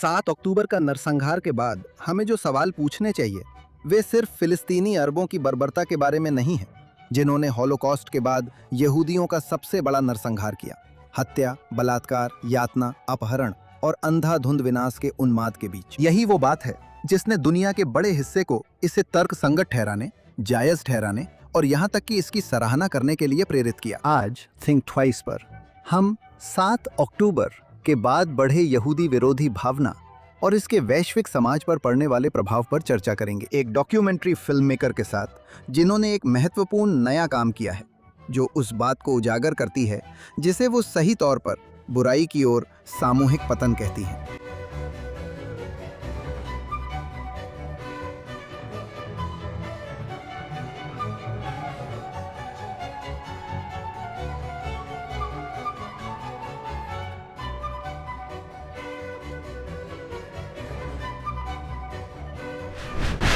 7 अक्टूबर का नरसंहार के बाद हमें जो सवाल पूछने चाहिए वे सिर्फ फिलिस्तीनी अरबों की बर्बरता के बारे में नहीं है, जिन्होंने हॉलोकॉस्ट के बाद यहूदियों का सबसे बड़ा नरसंहार किया। हत्या, बलात्कार, यातना, अपहरण और अंधाधुंध विनाश के उन्माद के बीच यही वो बात है जिसने दुनिया के बड़े हिस्से को इसे तर्कसंगत ठहराने, जायज ठहराने और यहाँ तक कि इसकी सराहना करने के लिए प्रेरित किया। आज थिंक ट्वाइस पर हम 7 अक्टूबर के बाद बढ़े यहूदी विरोधी भावना और इसके वैश्विक समाज पर पड़ने वाले प्रभाव पर चर्चा करेंगे, एक डॉक्यूमेंट्री फिल्म मेकर के साथ जिन्होंने एक महत्वपूर्ण नया काम किया है जो उस बात को उजागर करती है जिसे वो सही तौर पर बुराई की ओर सामूहिक पतन कहती हैं।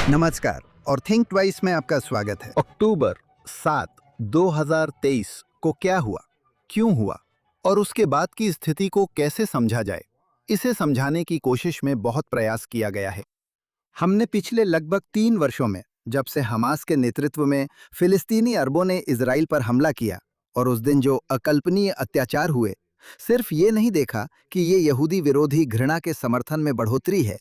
नमस्कार और थिंक ट्वाइस में आपका स्वागत है। अक्टूबर 7, 2023 को क्या हुआ, क्यों हुआ और उसके बाद की स्थिति को कैसे समझा जाए, इसे समझाने की कोशिश में बहुत प्रयास किया गया है। हमने पिछले लगभग 3 वर्षों में, जब से हमास के नेतृत्व में फिलिस्तीनी अरबों ने इजराइल पर हमला किया और उस दिन जो अकल्पनीय अत्याचार हुए, सिर्फ ये नहीं देखा कि ये यहूदी विरोधी घृणा के समर्थन में बढ़ोतरी है,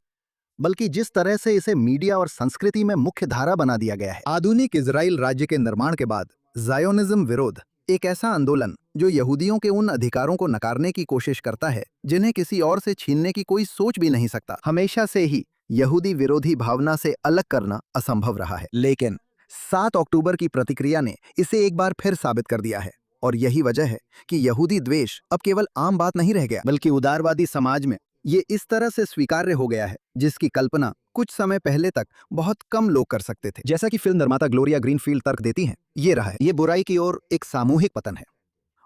बल्कि जिस तरह से इसे मीडिया और संस्कृति में मुख्य धारा बना दिया गया है। आधुनिक इजराइल राज्य के निर्माण के बाद जायोनिज्म विरोध एक ऐसा आंदोलन जो यहूदियों के उन अधिकारों को नकारने की कोशिश करता है जिन्हें किसी और से छीनने की कोई सोच भी नहीं सकता। हमेशा से ही यहूदी विरोधी भावना से अलग करना असंभव रहा है, लेकिन 7 अक्टूबर की प्रतिक्रिया ने इसे एक बार फिर साबित कर दिया है। और यही वजह है कि यहूदी द्वेष अब केवल आम बात नहीं रह गया, बल्कि उदारवादी समाज में ये इस तरह से स्वीकार्य हो गया है जिसकी कल्पना कुछ समय पहले तक बहुत कम लोग कर सकते थे। जैसा कि फिल्म निर्माता ग्लोरिया ग्रीनफील्ड तर्क देती हैं, ये रहा है, ये बुराई की ओर एक सामूहिक पतन है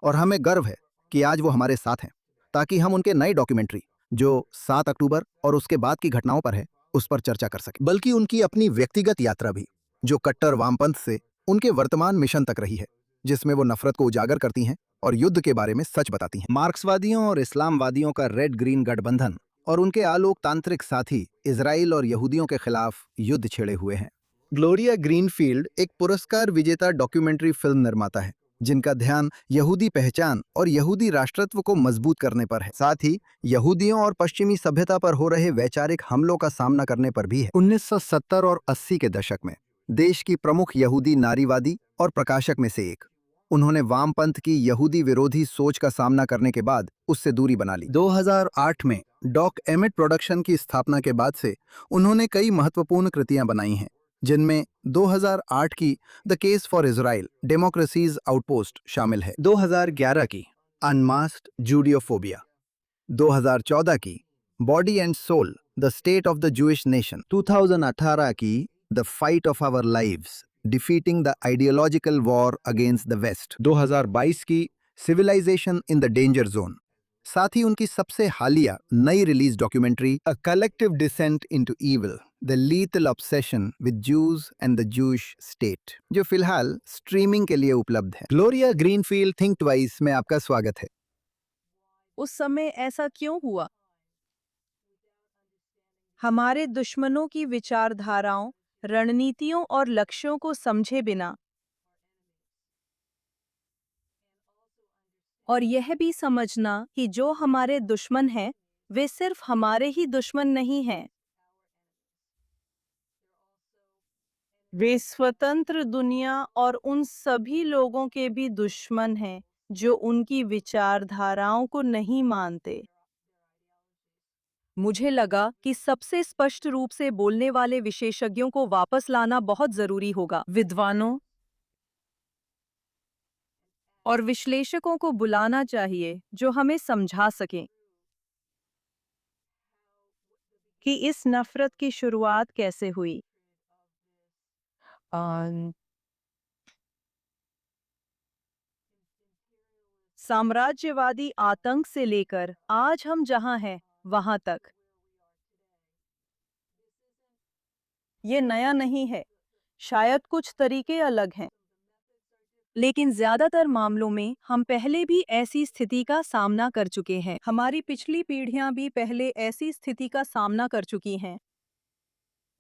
और हमें गर्व है कि आज वो हमारे साथ हैं, ताकि हम उनके नई डॉक्यूमेंट्री जो 7 अक्टूबर और उसके बाद की घटनाओं पर है उस पर चर्चा कर सकें, बल्कि उनकी अपनी व्यक्तिगत यात्रा भी जो कट्टर वामपंथ से उनके वर्तमान मिशन तक रही है, जिसमें वो नफरत को उजागर करती हैं और युद्ध के बारे में सच बताती हैं। मार्क्सवादियों और इस्लामवादियों का रेड ग्रीन गठबंधन और उनके आलोकतांत्रिक साथी इजराइल और यहूदियों के खिलाफ युद्ध छेड़े हुए हैं। ग्लोरिया ग्रीनफील्ड एक पुरस्कार विजेता डॉक्यूमेंट्री फिल्म निर्माता है जिनका ध्यान यहूदी पहचान और यहूदी राष्ट्रत्व को मजबूत करने पर है, साथ ही यहूदियों और पश्चिमी सभ्यता पर हो रहे वैचारिक हमलों का सामना करने पर भी है। 1970 और 80 के दशक में देश की प्रमुख यहूदी नारीवादी और प्रकाशक में से एक, उन्होंने वामपंथ की यहूदी विरोधी सोच का सामना करने के बाद उससे दूरी बना ली। 2008 में डॉक एमिट प्रोडक्शन की स्थापना के बाद से उन्होंने कई महत्वपूर्ण कृतियां बनाई हैं, जिनमें 2008 की the case for Israel democracy's outpost शामिल है, 2011 की अनमास्क्ड जूडियोफोबिया, 2014 की body and soul the state of the Jewish nation, 2018 की the fight of our lives defeating the ideological war against the west, 2022 की civilisation in the danger zone, साथ ही उनकी सबसे हालिया नई release documentary a collective descent into evil the lethal obsession with Jews and the Jewish state, जो फिलहाल streaming के लिए उपलब्ध है। ग्लोरिया ग्रीनफील्ड थिंक ट्वाइस में आपका स्वागत है। उस समय ऐसा क्यों हुआ? हमारे दुश्मनों की विचारधाराओं, रणनीतियों और लक्ष्यों को समझे बिना और यह भी समझना कि जो हमारे दुश्मन हैं, वे सिर्फ हमारे ही दुश्मन नहीं हैं। वे स्वतंत्र दुनिया और उन सभी लोगों के भी दुश्मन हैं जो उनकी विचारधाराओं को नहीं मानते। मुझे लगा कि सबसे स्पष्ट रूप से बोलने वाले विशेषज्ञों को वापस लाना बहुत जरूरी होगा। विद्वानों और विश्लेषकों को बुलाना चाहिए जो हमें समझा सकें कि इस नफरत की शुरुआत कैसे हुई। साम्राज्यवादी आतंक से लेकर आज हम जहां हैं वहां तक। ये नया नहीं है, शायद कुछ तरीके अलग हैं, लेकिन ज्यादातर मामलों में हम पहले भी ऐसी स्थिति का सामना कर चुके हैं। हमारी पिछली पीढ़ियां भी पहले ऐसी स्थिति का सामना कर चुकी हैं,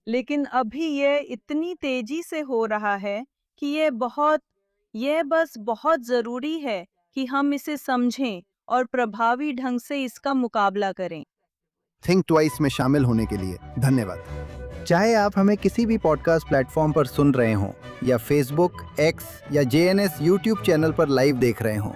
लेकिन अभी यह इतनी तेजी से हो रहा है कि यह बस बहुत जरूरी है कि हम इसे समझें और प्रभावी ढंग से इसका मुकाबला करें। थिंक ट्वाइस में शामिल होने के लिए धन्यवाद। चाहे आप हमें किसी भी पॉडकास्ट प्लेटफॉर्म पर सुन रहे हों या फेसबुक, एक्स या जेएनएस यूट्यूब चैनल पर लाइव देख रहे हों,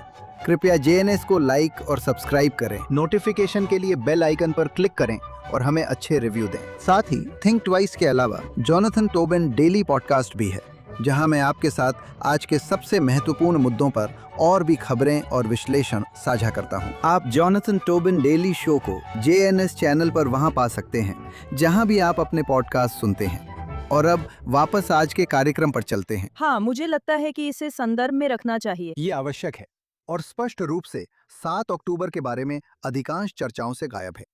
कृपया जेएनएस को लाइक और सब्सक्राइब करें। नोटिफिकेशन के लिए बेल आइकन पर क्लिक करें और हमें अच्छे रिव्यू दें। साथ ही थिंक ट्वाइस के अलावा जॉनथन टोबिन डेली पॉडकास्ट भी है, जहां मैं आपके साथ आज के सबसे महत्वपूर्ण मुद्दों पर और भी खबरें और विश्लेषण साझा करता हूं। आप जॉनथन टोबिन डेली शो को जेएनएस चैनल पर वहां पा सकते हैं जहां भी आप अपने पॉडकास्ट सुनते हैं। और अब वापस आज के कार्यक्रम पर चलते हैं। हाँ, मुझे लगता है कि इसे संदर्भ में रखना चाहिए। ये आवश्यक है और स्पष्ट रूप से 7 अक्टूबर के बारे में अधिकांश चर्चाओं से गायब है।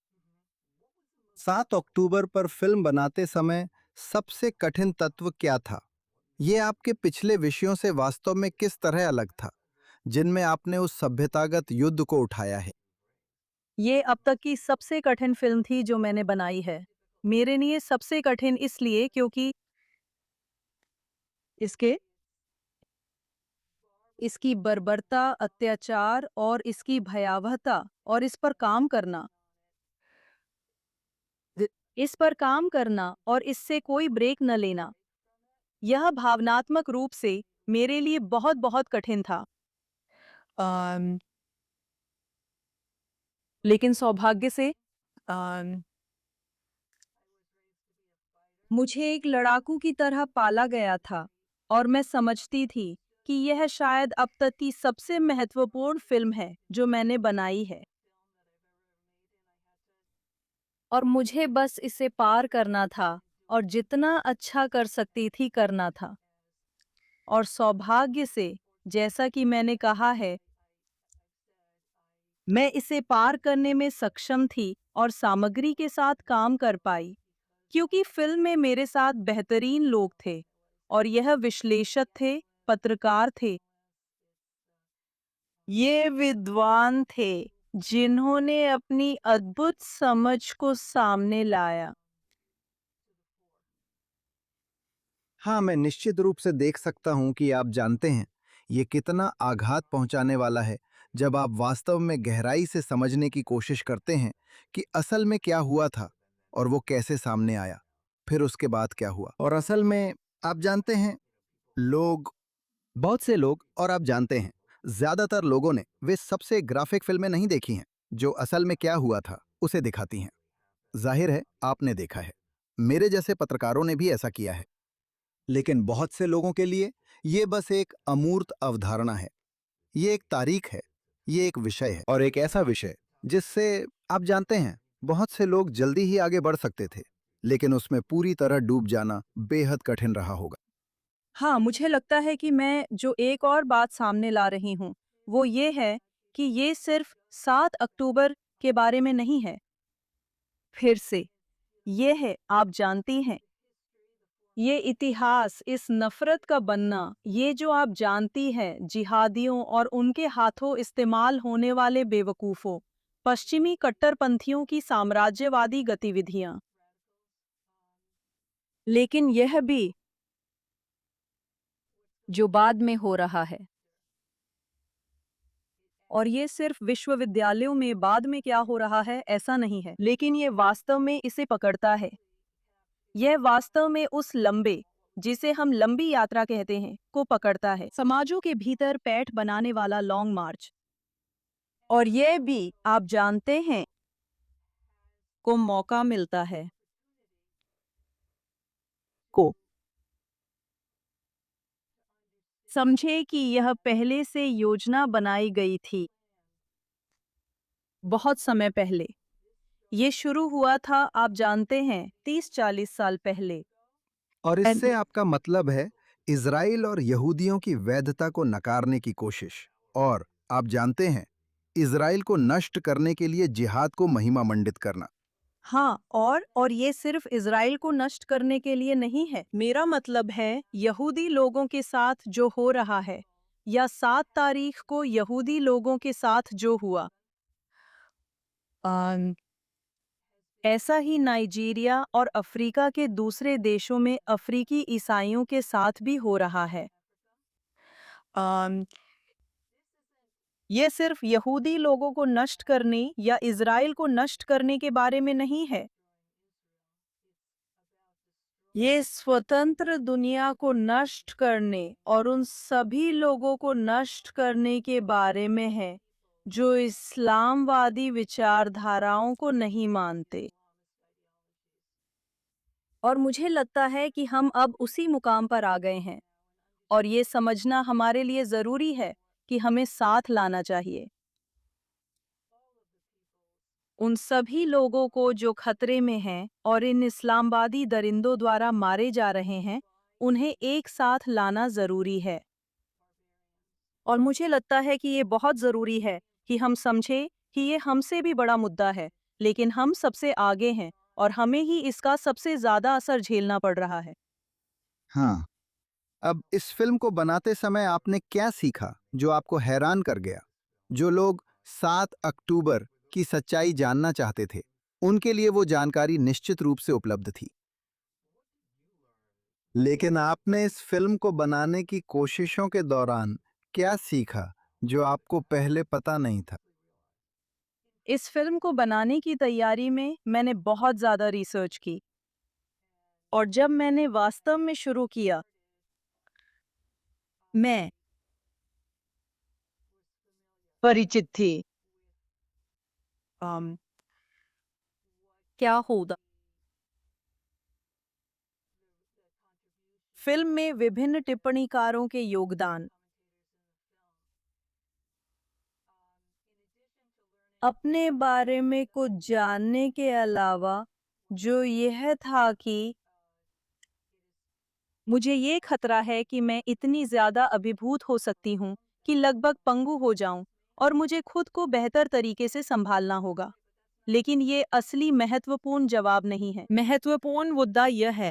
7 अक्टूबर पर फिल्म बनाते समय सबसे कठिन तत्व क्या था? ये आपके पिछले विषयों से वास्तव में किस तरह अलग था, जिनमें आपने उस सभ्यतागत युद्ध को उठाया है? ये अब तक की सबसे कठिन फिल्म थी जो मैंने बनाई है। मेरे लिए सबसे कठिन इसलिए क्योंकि इसके इसकी बर्बरता, अत्याचार और इसकी भयावहता और इस पर काम करना और इससे कोई ब्रेक न लेना, यह भावनात्मक रूप से मेरे लिए बहुत बहुत कठिन था। लेकिन सौभाग्य से मुझे एक लड़ाकू की तरह पाला गया था और मैं समझती थी कि यह शायद अब तक की सबसे महत्वपूर्ण फिल्म है जो मैंने बनाई है और मुझे बस इसे पार करना था और जितना अच्छा कर सकती थी करना था। और सौभाग्य से, जैसा कि मैंने कहा है, मैं इसे पार करने में सक्षम थी और सामग्री के साथ काम कर पाई, क्योंकि फिल्म में मेरे साथ बेहतरीन लोग थे और यह विश्लेषक थे, पत्रकार थे, ये विद्वान थे जिन्होंने अपनी अद्भुत समझ को सामने लाया। हाँ, मैं निश्चित रूप से देख सकता हूं कि आप जानते हैं ये कितना आघात पहुंचाने वाला है जब आप वास्तव में गहराई से समझने की कोशिश करते हैं कि असल में क्या हुआ था और वो कैसे सामने आया, फिर उसके बाद क्या हुआ। और असल में आप जानते हैं, बहुत से लोग और आप जानते हैं, ज्यादातर लोगों ने वे सबसे ग्राफिक फिल्में नहीं देखी हैं जो असल में क्या हुआ था उसे दिखाती हैं। जाहिर है आपने देखा है, मेरे जैसे पत्रकारों ने भी ऐसा किया है, लेकिन बहुत से लोगों के लिए ये बस एक अमूर्त अवधारणा है। ये एक तारीख है, ये एक विषय है, और एक ऐसा विषय जिससे आप जानते हैं बहुत से लोग जल्दी ही आगे बढ़ सकते थे, लेकिन उसमें पूरी तरह डूब जाना बेहद कठिन रहा होगा। हाँ, मुझे लगता है कि मैं जो एक और बात सामने ला रही हूँ, वो ये है कि ये सिर्फ 7 अक्टूबर के बारे में नहीं है। फिर से, ये है, आप जानती हैं, ये इतिहास, इस नफरत का बनना, ये जो आप जानती हैं, जिहादियों और उनके हाथों इस्तेमाल होने वाले बेवकूफ़ों, पश्चिमी कट्टरपंथियों की साम्राज्यवादी गतिविधियां। लेकिन यह भी जो बाद में हो रहा है, और ये सिर्फ विश्वविद्यालयों में बाद में क्या हो रहा है ऐसा नहीं है, लेकिन ये वास्तव में इसे पकड़ता है। यह वास्तव में उस लंबे, जिसे हम लंबी यात्रा कहते हैं, को पकड़ता है, समाजों के भीतर पैठ बनाने वाला लॉन्ग मार्च। और यह भी, आप जानते हैं, को मौका मिलता है को समझे कि यह पहले से योजना बनाई गई थी, बहुत समय पहले। ये शुरू हुआ था, आप जानते हैं, 30-40 साल पहले। और इससे आपका मतलब है इजराइल और यहूदियों की वैधता को नकारने की कोशिश, और आप जानते हैं इजराइल को नष्ट करने के लिए जिहाद को महिमा मंडित करना। हाँ, और ये सिर्फ इज़राइल को नष्ट करने के लिए नहीं है। मेरा मतलब है यहूदी लोगों के साथ जो हो रहा है, या 7 तारीख को यहूदी लोगों के साथ जो हुआ, ऐसा ही नाइजीरिया और अफ्रीका के दूसरे देशों में अफ्रीकी ईसाइयों के साथ भी हो रहा है। ये सिर्फ यहूदी लोगों को नष्ट करने या इज़राइल को नष्ट करने के बारे में नहीं है। ये स्वतंत्र दुनिया को नष्ट करने और उन सभी लोगों को नष्ट करने के बारे में है जो इस्लामवादी विचारधाराओं को नहीं मानते। और मुझे लगता है कि हम अब उसी मुकाम पर आ गए हैं और ये समझना हमारे लिए ज़रूरी है कि हमें साथ लाना चाहिए। उन सभी लोगों को जो खतरे में हैं और इन इस्लामवादी दरिंदों द्वारा मारे जा रहे हैं, उन्हें एक साथ लाना ज़रूरी है। और मुझे लगता है कि ये बहुत ज़रूरी है कि हम समझें कि ये हमसे भी बड़ा मुद्दा है, लेकिन हम सबसे आगे हैं और हमें ही इसका सबसे ज़्यादा असर झेलना पड़ रहा है। हाँ, अब इस फिल्म को बनाते समय आपने क्या सीखा जो आपको हैरान कर गया? जो लोग 7 अक्टूबर की सच्चाई जानना चाहते थे, उनके लिए वो जानकारी निश्चित रूप से उपलब्ध थी। लेकिन आपने इस फिल्म को बनाने की कोशिशों के दौरान क्या सीखा जो आपको पहले पता नहीं था? इस फिल्म को बनाने की तैयारी में मैंने बहुत ज़्यादा रिसर्च की और जब मैंने वास्तव में शुरू किया, मैं परिचित थी। क्या होगा? फिल्म में विभिन्न टिप्पणीकारों के योगदान, अपने बारे में कुछ जानने के अलावा, जो यह था कि मुझे ये खतरा है कि मैं इतनी ज़्यादा अभिभूत हो सकती हूँ कि लगभग पंगु हो जाऊं और मुझे खुद को बेहतर तरीके से संभालना होगा। लेकिन ये असली महत्वपूर्ण जवाब नहीं है। महत्वपूर्ण मुद्दा यह है,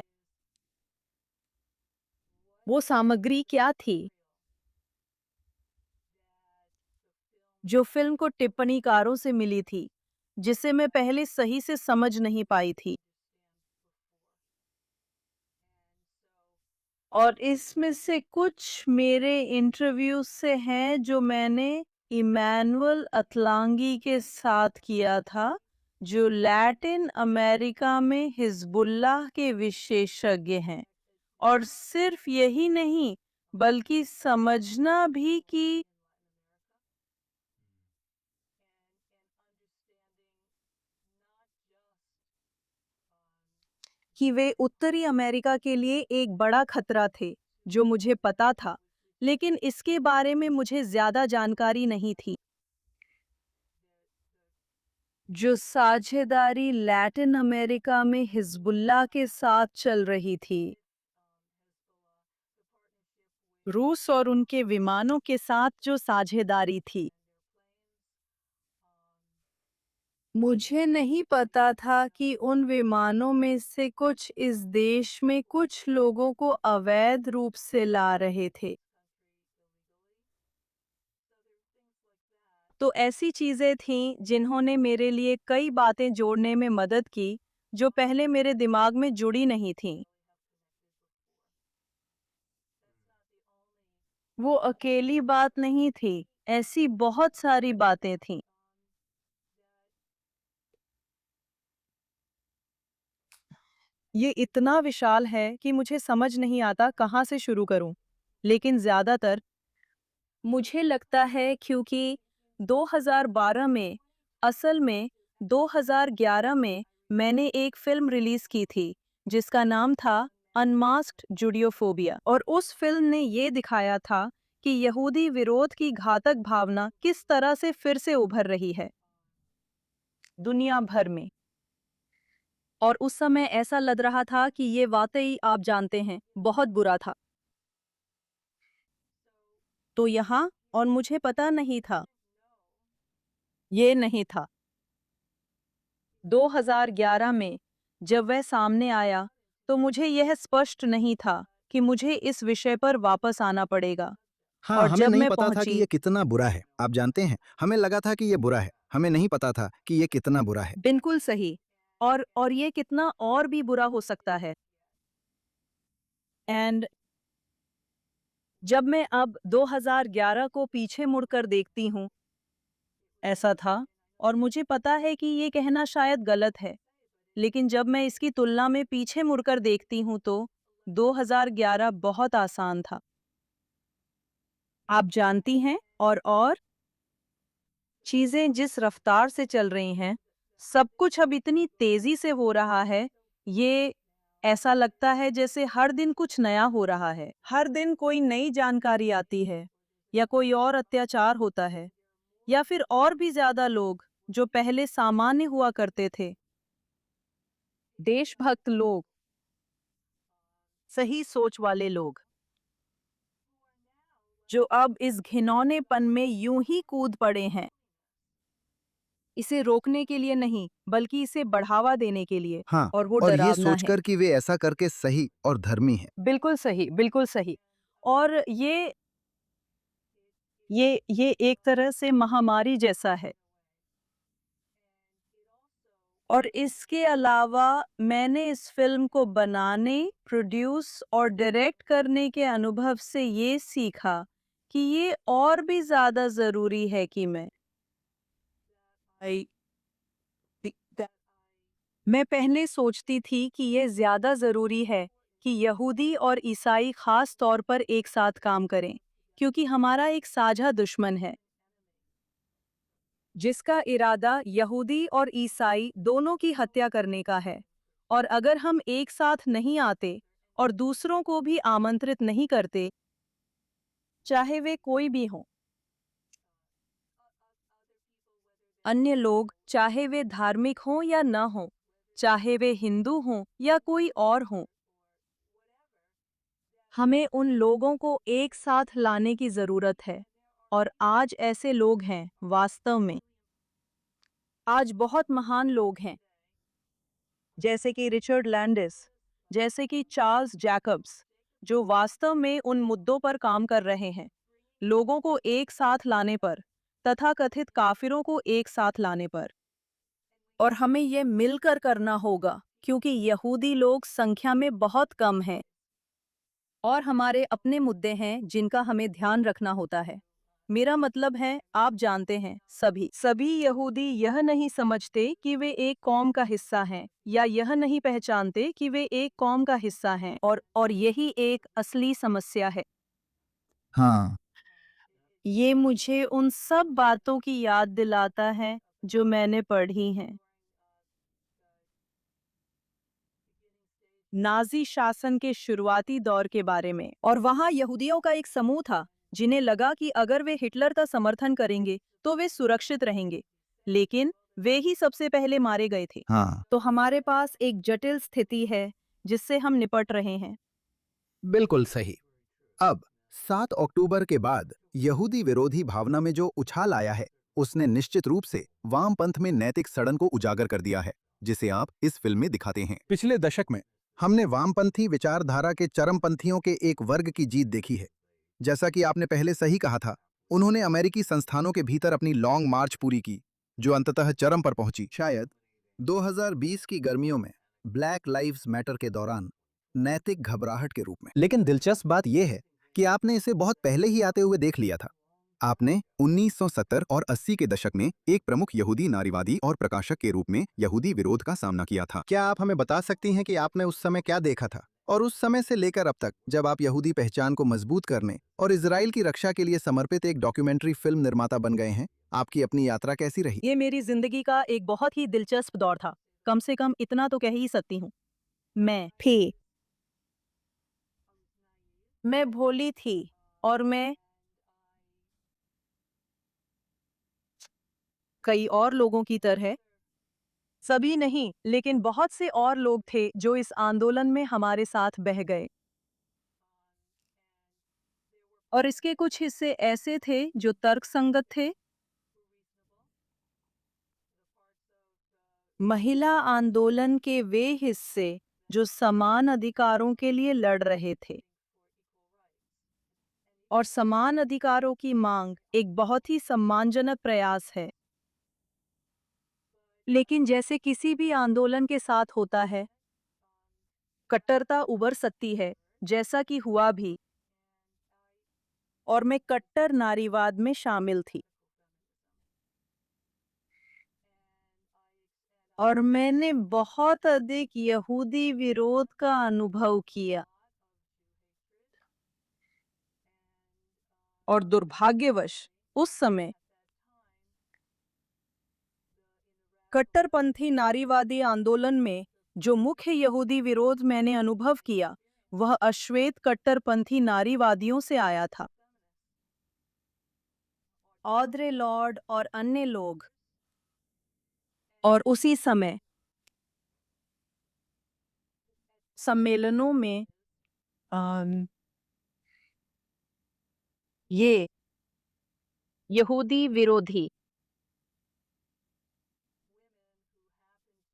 वो सामग्री क्या थी जो फिल्म को टिप्पणीकारों से मिली थी, जिसे मैं पहले सही से समझ नहीं पाई थी। और इसमें से कुछ मेरे इंटरव्यू से हैं जो मैंने इमैनुअल अतलांगी के साथ किया था, जो लैटिन अमेरिका में हिजबुल्लाह के विशेषज्ञ हैं। और सिर्फ यही नहीं, बल्कि समझना भी कि वे उत्तरी अमेरिका के लिए एक बड़ा खतरा थे, जो मुझे पता था, लेकिन इसके बारे में मुझे ज़्यादा जानकारी नहीं थी। जो साझेदारी लैटिन अमेरिका में हिजबुल्लाह के साथ चल रही थी, रूस और उनके विमानों के साथ जो साझेदारी थी, मुझे नहीं पता था कि उन विमानों में से कुछ इस देश में कुछ लोगों को अवैध रूप से ला रहे थे। तो ऐसी चीज़ें थीं जिन्होंने मेरे लिए कई बातें जोड़ने में मदद की, जो पहले मेरे दिमाग में जुड़ी नहीं थीं। वो अकेली बात नहीं थी, ऐसी बहुत सारी बातें थीं। ये इतना विशाल है कि मुझे समझ नहीं आता कहाँ से शुरू करूं। लेकिन ज़्यादातर मुझे लगता है क्योंकि 2012 में, असल में 2011 में मैंने एक फिल्म रिलीज की थी जिसका नाम था अनमास्क्ड जुडियोफोबिया, और उस फिल्म ने ये दिखाया था कि यहूदी विरोध की घातक भावना किस तरह से फिर से उभर रही है दुनिया भर में। और उस समय ऐसा लग रहा था कि ये वाकई, आप जानते हैं, बहुत बुरा था। तो यहाँ, और मुझे पता नहीं था, ये नहीं था। 2011 में जब वह सामने आया तो मुझे यह स्पष्ट नहीं था कि मुझे इस विषय पर वापस आना पड़ेगा हाँ, और हमें जब नहीं मैं पता था कि पहुंची, ये कितना बुरा है। आप जानते हैं, हमें लगा था कि ये बुरा है। हमें नहीं पता था कि ये कितना बुरा है। बिल्कुल सही। और ये कितना और भी बुरा हो सकता है। एंड जब मैं अब 2011 को पीछे मुड़कर देखती हूँ, ऐसा था, और मुझे पता है कि ये कहना शायद गलत है, लेकिन जब मैं इसकी तुलना में पीछे मुड़कर देखती हूँ तो 2011 बहुत आसान था। आप जानती हैं, और चीजें जिस रफ्तार से चल रही हैं, सब कुछ अब इतनी तेजी से हो रहा है, ये ऐसा लगता है जैसे हर दिन कुछ नया हो रहा है। हर दिन कोई नई जानकारी आती है, या कोई और अत्याचार होता है, या फिर और भी ज्यादा लोग जो पहले सामान्य हुआ करते थे, देशभक्त लोग, सही सोच वाले लोग, जो अब इस घिनौनेपन में यूं ही कूद पड़े हैं, इसे रोकने के लिए नहीं, बल्कि इसे बढ़ावा देने के लिए। हाँ, और वो और ये डरावना है। सोचकर कि वे ऐसा करके सही और धर्मी हैं। बिल्कुल सही, बिल्कुल सही। और ये एक तरह से महामारी जैसा है। और इसके अलावा मैंने इस फ़िल्म को बनाने, प्रोड्यूस और डायरेक्ट करने के अनुभव से ये सीखा कि ये और भी ज़्यादा ज़रूरी है कि मैं पहले सोचती थी कि ये ज़्यादा ज़रूरी है कि यहूदी और ईसाई ख़ास तौर पर एक साथ काम करें, क्योंकि हमारा एक साझा दुश्मन है, जिसका इरादा यहूदी और ईसाई दोनों की हत्या करने का है। और अगर हम एक साथ नहीं आते और दूसरों को भी आमंत्रित नहीं करते, चाहे वे कोई भी हों, अन्य लोग, चाहे वे धार्मिक हों या न हों, चाहे वे हिंदू हों या कोई और हों, हमें उन लोगों को एक साथ लाने की ज़रूरत है। और आज ऐसे लोग हैं, वास्तव में। आज बहुत महान लोग हैं, जैसे कि रिचर्ड लैंडिस, जैसे कि चार्ल्स जैकब्स, जो वास्तव में उन मुद्दों पर काम कर रहे हैं, लोगों को एक साथ लाने पर, तथाकथित काफिरों को एक साथ लाने पर। और हमें यह मिलकर करना होगा, क्योंकि यहूदी लोग संख्या में बहुत कम हैं, और हमारे अपने मुद्दे हैं जिनका हमें ध्यान रखना होता है। मेरा मतलब है, आप जानते हैं, सभी यहूदी यह नहीं समझते कि वे एक कौम का हिस्सा हैं, या यह नहीं पहचानते कि वे एक कौम का हिस्सा हैं, और यही एक असली समस्या है। हाँ, ये मुझे उन सब बातों की याद दिलाता है जो मैंने पढ़ी हैं, नाजी शासन के शुरुआती दौर के बारे में। और वहां यहूदियों का एक समूह था जिन्हें लगा कि अगर वे हिटलर का समर्थन करेंगे तो वे सुरक्षित रहेंगे, लेकिन वे ही सबसे पहले मारे गए थे। हाँ, तो हमारे पास एक जटिल स्थिति है जिससे हम निपट रहे हैं। बिल्कुल सही। अब 7 अक्टूबर के बाद यहूदी विरोधी भावना में जो उछाल आया है, उसने निश्चित रूप से वामपंथ में नैतिक सड़न को उजागर कर दिया है, जिसे आप इस फिल्म में दिखाते हैं। पिछले दशक में हमने वामपंथी विचारधारा के चरमपंथियों के एक वर्ग की जीत देखी है। जैसा कि आपने पहले सही कहा था, उन्होंने अमेरिकी संस्थानों के भीतर अपनी लॉन्ग मार्च पूरी की, जो अंततः चरम पर पहुंची। शायद 2020 की गर्मियों में ब्लैक लाइव्स मैटर के दौरान नैतिक घबराहट के रूप में। लेकिन दिलचस्प बात यह है कि आपने इसे बहुत पहले ही आते हुए देख लिया था। आपने 1970 और 80 के दशक में एक प्रमुख यहूदी नारीवादी और प्रकाशक के रूप में यहूदी विरोध का सामना किया था। क्या आप हमें बता सकती हैं कि आपने उस समय क्या देखा था? और उस समय से लेकर अब तक, जब आप यहूदी पहचान को मजबूत करने और इजराइल की रक्षा के लिए समर्पित एक डॉक्यूमेंट्री फिल्म निर्माता बन गए हैं, आपकी अपनी यात्रा कैसी रही? ये मेरी जिंदगी का एक बहुत ही दिलचस्प दौर था, कम से कम इतना तो कह ही सकती हूँ। मैं भोली थी, और मैं कई और लोगों की तरह, सभी नहीं, लेकिन बहुत से और लोग थे जो इस आंदोलन में हमारे साथ बह गए। और इसके कुछ हिस्से ऐसे थे जो तर्कसंगत थे। महिला आंदोलन के वे हिस्से जो समान अधिकारों के लिए लड़ रहे थे। और समान अधिकारों की मांग एक बहुत ही सम्मानजनक प्रयास है। लेकिन जैसे किसी भी आंदोलन के साथ होता है, कट्टरता उभर सकती है, जैसा कि हुआ भी, और मैं कट्टर नारीवाद में शामिल थी। और मैंने बहुत अधिक यहूदी विरोध का अनुभव किया। और दुर्भाग्यवश उस समय कट्टरपंथी नारीवादी आंदोलन में जो मुख्य यहूदी विरोध मैंने अनुभव किया, वह अश्वेत कट्टरपंथी नारीवादियों से आया था। ऑड्रे लॉर्ड और अन्य लोग। और उसी समय सम्मेलनों में ये यहूदी विरोधी,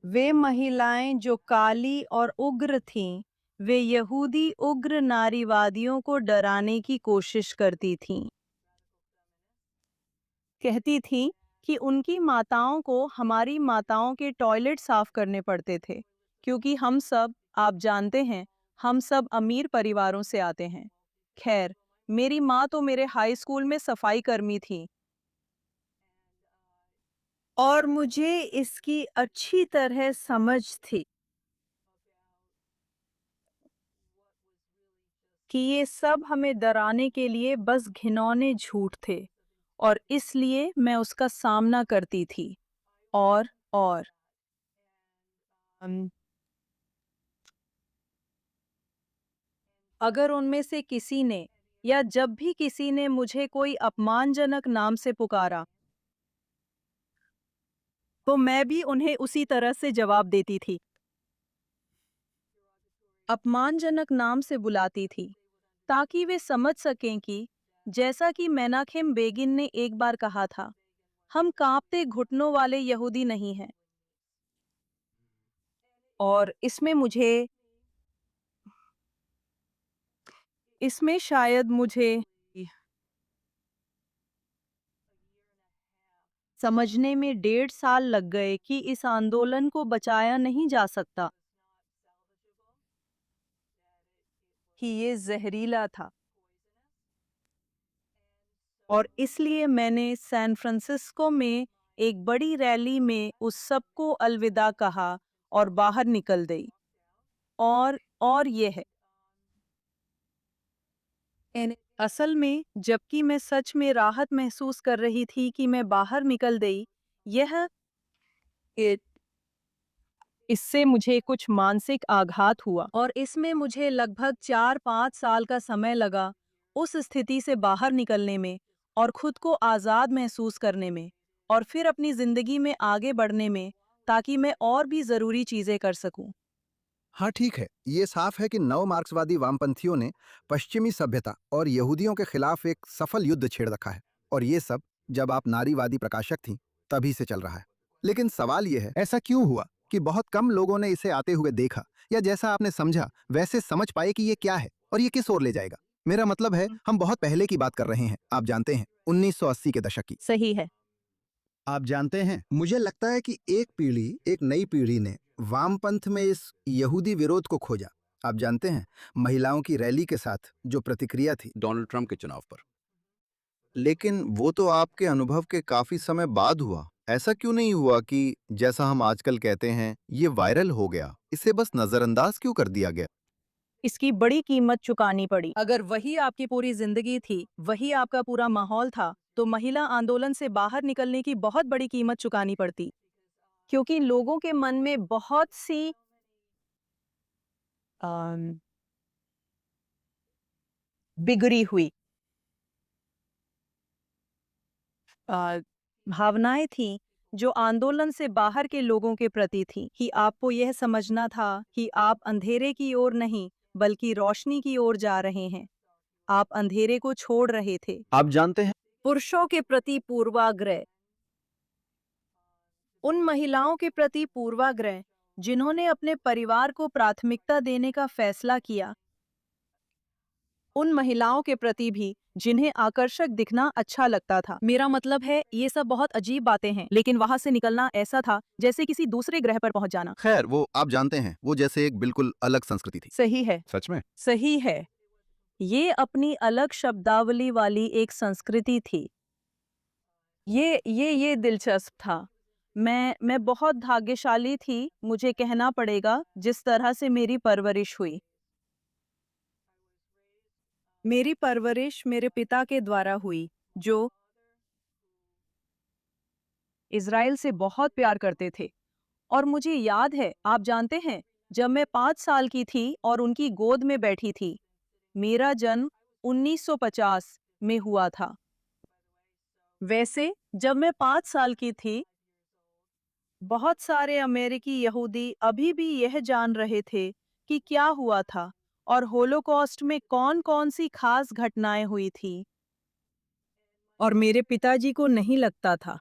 वे महिलाएं जो काली और उग्र थीं, वे यहूदी उग्र नारीवादियों को डराने की कोशिश करती थीं। कहती थीं कि उनकी माताओं को हमारी माताओं के टॉयलेट साफ करने पड़ते थे, क्योंकि हम सब, आप जानते हैं, हम सब अमीर परिवारों से आते हैं। खैर, मेरी माँ तो मेरे हाई स्कूल में सफाई कर्मी थी, और मुझे इसकी अच्छी तरह समझ थी कि ये सब हमें डराने के लिए बस घिनौने झूठ थे, और इसलिए मैं उसका सामना करती थी। और अगर उनमें से किसी ने, या जब भी किसी ने मुझे कोई अपमानजनक नाम से पुकारा, तो मैं भी उन्हें उसी तरह से जवाब देती थी। अपमानजनक नाम से बुलाती थी, ताकि वे समझ सकें कि, जैसा कि मेनाकेम बेगिन ने एक बार कहा था, हम कांपते घुटनों वाले यहूदी नहीं हैं। और इसमें शायद मुझे समझने में 1.5 साल लग गए कि इस आंदोलन को बचाया नहीं जा सकता, कि ये जहरीला था। और इसलिए मैंने सैन फ्रांसिस्को में एक बड़ी रैली में उस सबको अलविदा कहा और बाहर निकल गई। और ये है, असल में, जबकि मैं सच में राहत महसूस कर रही थी कि मैं बाहर निकल गई, यह इससे मुझे कुछ मानसिक आघात हुआ, और इसमें मुझे लगभग 4-5 साल का समय लगा उस स्थिति से बाहर निकलने में और खुद को आज़ाद महसूस करने में, और फिर अपनी ज़िंदगी में आगे बढ़ने में, ताकि मैं और भी ज़रूरी चीज़ें कर सकूं। हाँ ठीक है, ये साफ है कि नव मार्क्सवादी वामपंथियों ने पश्चिमी सभ्यता और यहूदियों के खिलाफ एक सफल युद्ध छेड़ रखा है, और ये सब जब आप नारीवादी प्रकाशक थीं तभी से चल रहा है। लेकिन सवाल ये है, ऐसा क्यों हुआ कि बहुत कम लोगों ने इसे आते हुए देखा, या जैसा आपने समझा वैसे समझ पाए कि ये क्या है और ये किस ओर ले जाएगा? मेरा मतलब है, हम बहुत पहले की बात कर रहे हैं, आप जानते हैं, 1980 के दशक की। सही है। आप जानते हैं, मुझे लगता है कि एक नई पीढ़ी ने वामपंथ में इस यहूदी विरोध को खोजा। आप जानते हैं, महिलाओं की रैली के साथ जो प्रतिक्रिया थी डोनाल्ड ट्रंप के चुनाव पर। लेकिन वो तो आपके अनुभव के काफी समय बाद हुआ। ऐसा क्यों नहीं हुआ कि जैसा हम आजकल कहते हैं, ये वायरल हो गया? इसे बस नजरअंदाज क्यों कर दिया गया? इसकी बड़ी कीमत चुकानी पड़ी। अगर वही आपकी पूरी जिंदगी थी, वही आपका पूरा माहौल था, तो महिला आंदोलन से बाहर निकलने की बहुत बड़ी कीमत चुकानी पड़ती, क्योंकि लोगों के मन में बहुत सी बिगड़ी हुई भावनाएं थीं, जो आंदोलन से बाहर के लोगों के प्रति थीं, कि आपको यह समझना था कि आप अंधेरे की ओर नहीं, बल्कि रोशनी की ओर जा रहे हैं। आप अंधेरे को छोड़ रहे थे। आप जानते हैं, पुरुषों के प्रति पूर्वाग्रह, उन महिलाओं के प्रति पूर्वाग्रह जिन्होंने अपने परिवार को प्राथमिकता देने का फैसला किया, उन महिलाओं के प्रति भी जिन्हें आकर्षक दिखना अच्छा लगता था। मेरा मतलब है ये सब बहुत अजीब बातें हैं, लेकिन वहां से निकलना ऐसा था जैसे किसी दूसरे ग्रह पर पहुंच जाना। खैर, वो आप जानते हैं, वो जैसे एक बिल्कुल अलग संस्कृति थी। सही है, सच में? सही है। ये अपनी अलग शब्दावली वाली एक संस्कृति थी। ये दिलचस्प था। मैं बहुत भाग्यशाली थी, मुझे कहना पड़ेगा, जिस तरह से मेरी परवरिश हुई। मेरी परवरिश मेरे पिता के द्वारा हुई, जो इज़राइल से बहुत प्यार करते थे। और मुझे याद है, आप जानते हैं, जब मैं 5 साल की थी और उनकी गोद में बैठी थी। मेरा जन्म 1950 में हुआ था। वैसे जब मैं 5 साल की थी, बहुत सारे अमेरिकी यहूदी अभी भी यह जान रहे थे कि क्या हुआ था और होलोकॉस्ट में कौन-कौन सी खास घटनाएं हुई थी। और मेरे पिताजी को नहीं लगता था।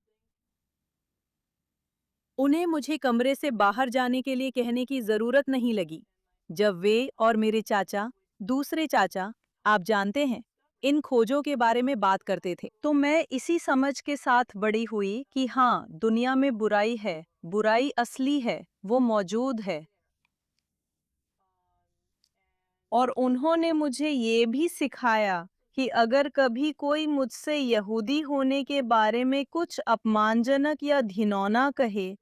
उन्हें मुझे कमरे से बाहर जाने के लिए कहने की जरूरत नहीं लगी जब वे और मेरे चाचा, दूसरे चाचा, आप जानते हैं, इन खोजों के बारे में बात करते थे। तो मैं इसी समझ के साथ बड़ी हुई कि हाँ, दुनिया में बुराई है, बुराई असली है, वो मौजूद है। और उन्होंने मुझे ये भी सिखाया कि अगर कभी कोई मुझसे यहूदी होने के बारे में कुछ अपमानजनक या घिनौना कहे,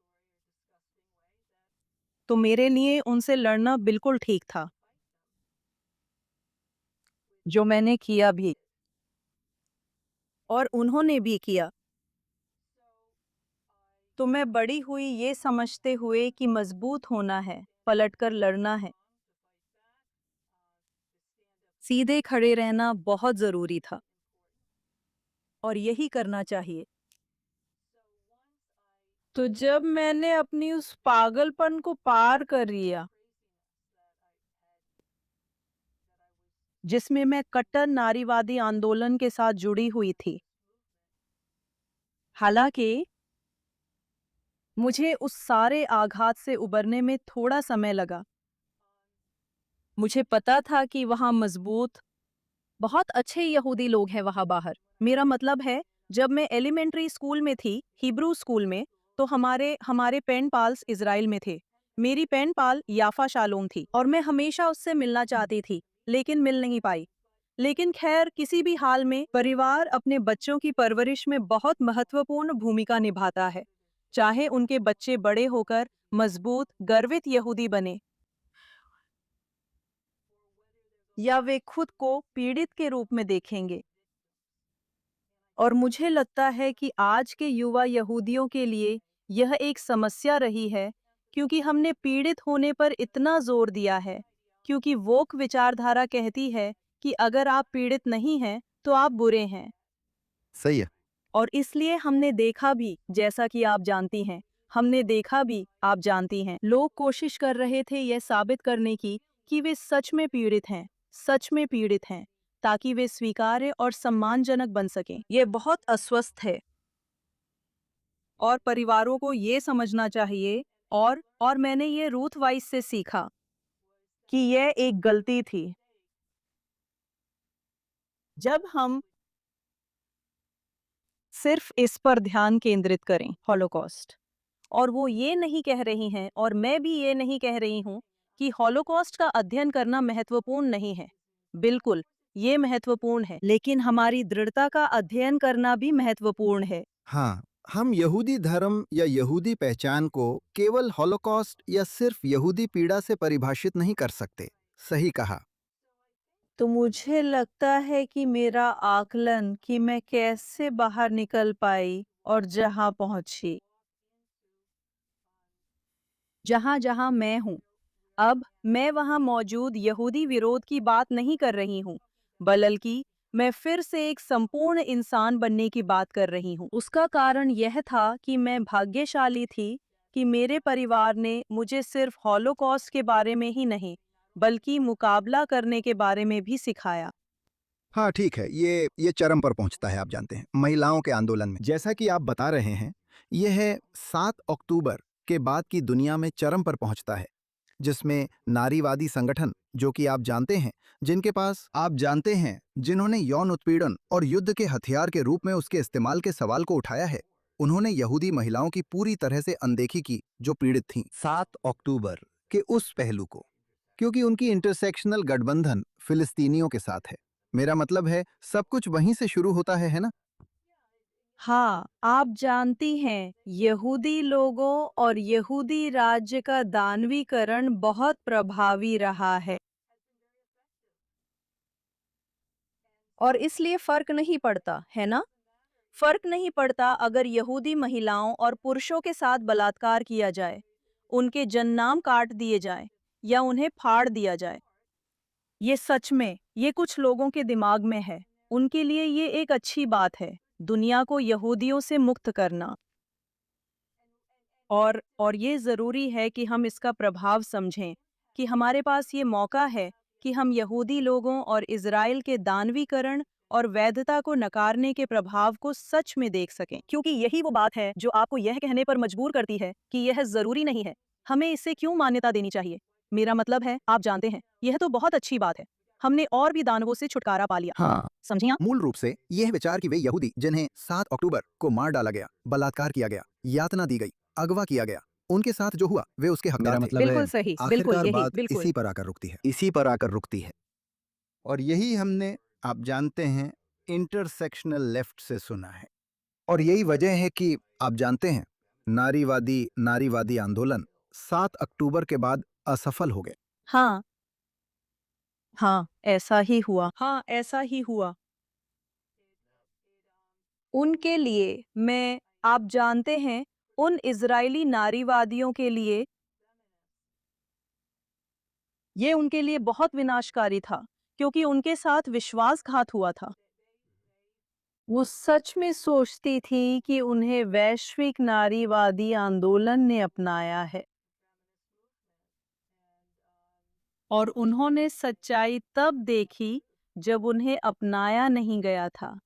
तो मेरे लिए उनसे लड़ना बिल्कुल ठीक था, जो मैंने किया भी और उन्होंने भी किया। तो मैं बड़ी हुई ये समझते हुए कि मजबूत होना है, पलटकर लड़ना है, सीधे खड़े रहना बहुत जरूरी था और यही करना चाहिए। तो जब मैंने अपनी उस पागलपन को पार कर लिया, जिसमें मैं कट्टर नारीवादी आंदोलन के साथ जुड़ी हुई थी, हालांकि मुझे उस सारे आघात से उबरने में थोड़ा समय लगा। मुझे पता था कि वहाँ मजबूत, बहुत अच्छे यहूदी लोग हैं वहाँ बाहर। मेरा मतलब है, जब मैं एलिमेंट्री स्कूल में थी, हिब्रू स्कूल में, तो हमारे हमारे पेन पाल्स इज़राइल में थे। मेरी पेन पाल याफा शालोम थी और मैं हमेशा उससे मिलना चाहती थी, लेकिन मिल नहीं पाई। लेकिन खैर, किसी भी हाल में परिवार अपने बच्चों की परवरिश में बहुत महत्वपूर्ण भूमिका निभाता है, चाहे उनके बच्चे बड़े होकर मजबूत, गर्वित यहूदी बने या वे खुद को पीड़ित के रूप में देखेंगे। और मुझे लगता है कि आज के युवा यहूदियों के लिए यह एक समस्या रही है, क्योंकि हमने पीड़ित होने पर इतना जोर दिया है, क्योंकि वोक विचारधारा कहती है कि अगर आप पीड़ित नहीं हैं, तो आप बुरे हैं। सही है। और इसलिए हमने देखा भी, जैसा कि आप जानती हैं, हमने देखा भी, आप जानती हैं, लोग कोशिश कर रहे थे यह साबित करने की कि वे सच में पीड़ित हैं, सच में पीड़ित हैं, ताकि वे स्वीकार्य और सम्मानजनक बन सकें। ये बहुत अस्वस्थ है और परिवारों को ये समझना चाहिए। और मैंने ये रूथ वाइस से सीखा कि यह एक गलती थी। जब हम सिर्फ इस पर ध्यान केंद्रित करें, हॉलोकॉस्ट, और वो ये नहीं कह रही हैं, और मैं भी ये नहीं कह रही हूँ कि हॉलोकॉस्ट का अध्ययन करना महत्वपूर्ण नहीं है। बिल्कुल, ये महत्वपूर्ण है, लेकिन हमारी दृढ़ता का अध्ययन करना भी महत्वपूर्ण है। हाँ, हम यहूदी धर्म या यहूदी पहचान को केवल हॉलोकॉस्ट या सिर्फ यहूदी पीड़ा से परिभाषित नहीं कर सकते। सही कहा। तो मुझे लगता है कि मेरा आकलन कि मैं कैसे बाहर निकल पाई और जहां पहुंची, जहां जहां मैं हूं, अब मैं वहां मौजूद यहूदी विरोध की बात नहीं कर रही हूं, बल्कि मैं फिर से एक संपूर्ण इंसान बनने की बात कर रही हूं। उसका कारण यह था कि मैं भाग्यशाली थी कि मेरे परिवार ने मुझे सिर्फ हॉलोकॉस्ट के बारे में ही नहीं, बल्कि मुकाबला करने के बारे में भी सिखाया। हाँ, ठीक है, ये चरम पर पहुंचता है, आप जानते हैं, महिलाओं के आंदोलन में। जैसा कि आप बता रहे हैं, यह 7 अक्टूबर के बाद की दुनिया में चरम पर पहुंचता है, जिसमें नारीवादी संगठन जो कि आप जानते हैं, जिन्होंने यौन उत्पीड़न और युद्ध के हथियार के रूप में उसके इस्तेमाल के सवाल को उठाया है, उन्होंने यहूदी महिलाओं की पूरी तरह से अनदेखी की जो पीड़ित थीं। 7 अक्टूबर के उस पहलू को, क्योंकि उनकी इंटरसेक्शनल गठबंधन फिलिस्तीनियों के साथ है। मेरा मतलब है, सब कुछ वहीं से शुरू होता है ना? हाँ, आप जानती हैं, यहूदी लोगों और यहूदी राज्य का दानवीकरण बहुत प्रभावी रहा है। और इसलिए फर्क नहीं पड़ता, है ना? फर्क नहीं पड़ता अगर यहूदी महिलाओं और पुरुषों के साथ बलात्कार किया जाए, उनके जन्मनाम काट दिए जाए या उन्हें फाड़ दिया जाए। ये सच में, ये कुछ लोगों के दिमाग में है। उनके लिए ये एक अच्छी बात है, दुनिया को यहूदियों से मुक्त करना। और ये ज़रूरी है कि हम इसका प्रभाव समझें, कि हमारे पास ये मौका है कि हम यहूदी लोगों और इज़राइल के दानवीकरण और वैधता को नकारने के प्रभाव को सच में देख सकें। क्योंकि यही वो बात है जो आपको यह कहने पर मजबूर करती है कि यह ज़रूरी नहीं है। हमें इसे क्यों मान्यता देनी चाहिए? मेरा मतलब है, आप जानते हैं, यह तो बहुत अच्छी बात है। हमने और भी दानवों से छुटकारा पा लिया। हाँ, समझी आप? मूल रूप से यह विचार कि वे यहूदी जिन्हें 7 अक्टूबर को मार डाला गया, बलात्कार किया गया, यातना दी गई, अगवा किया गया, उनके साथ जो हुआ वे उसके हकदार थे। बिल्कुल सही, बिल्कुल आखिरकार यही, बात बिल्कुल। इसी पर आकर रुकती है। और यही हमने, आप जानते हैं, इंटरसेक्शनल लेफ्ट से सुना है। और यही वजह है कि आप जानते हैं, नारीवादी आंदोलन 7 अक्टूबर के बाद असफल हो गए। हाँ, हाँ, ऐसा ही हुआ। हाँ, ऐसा ही हुआ। उनके लिए आप जानते हैं, उन इज़राइली नारीवादियों के लिए ये उनके लिए बहुत विनाशकारी था, क्योंकि उनके साथ विश्वासघात हुआ था। वो सच में सोचती थी कि उन्हें वैश्विक नारीवादी आंदोलन ने अपनाया है। और उन्होंने सच्चाई तब देखी जब उन्हें अपनाया नहीं गया था।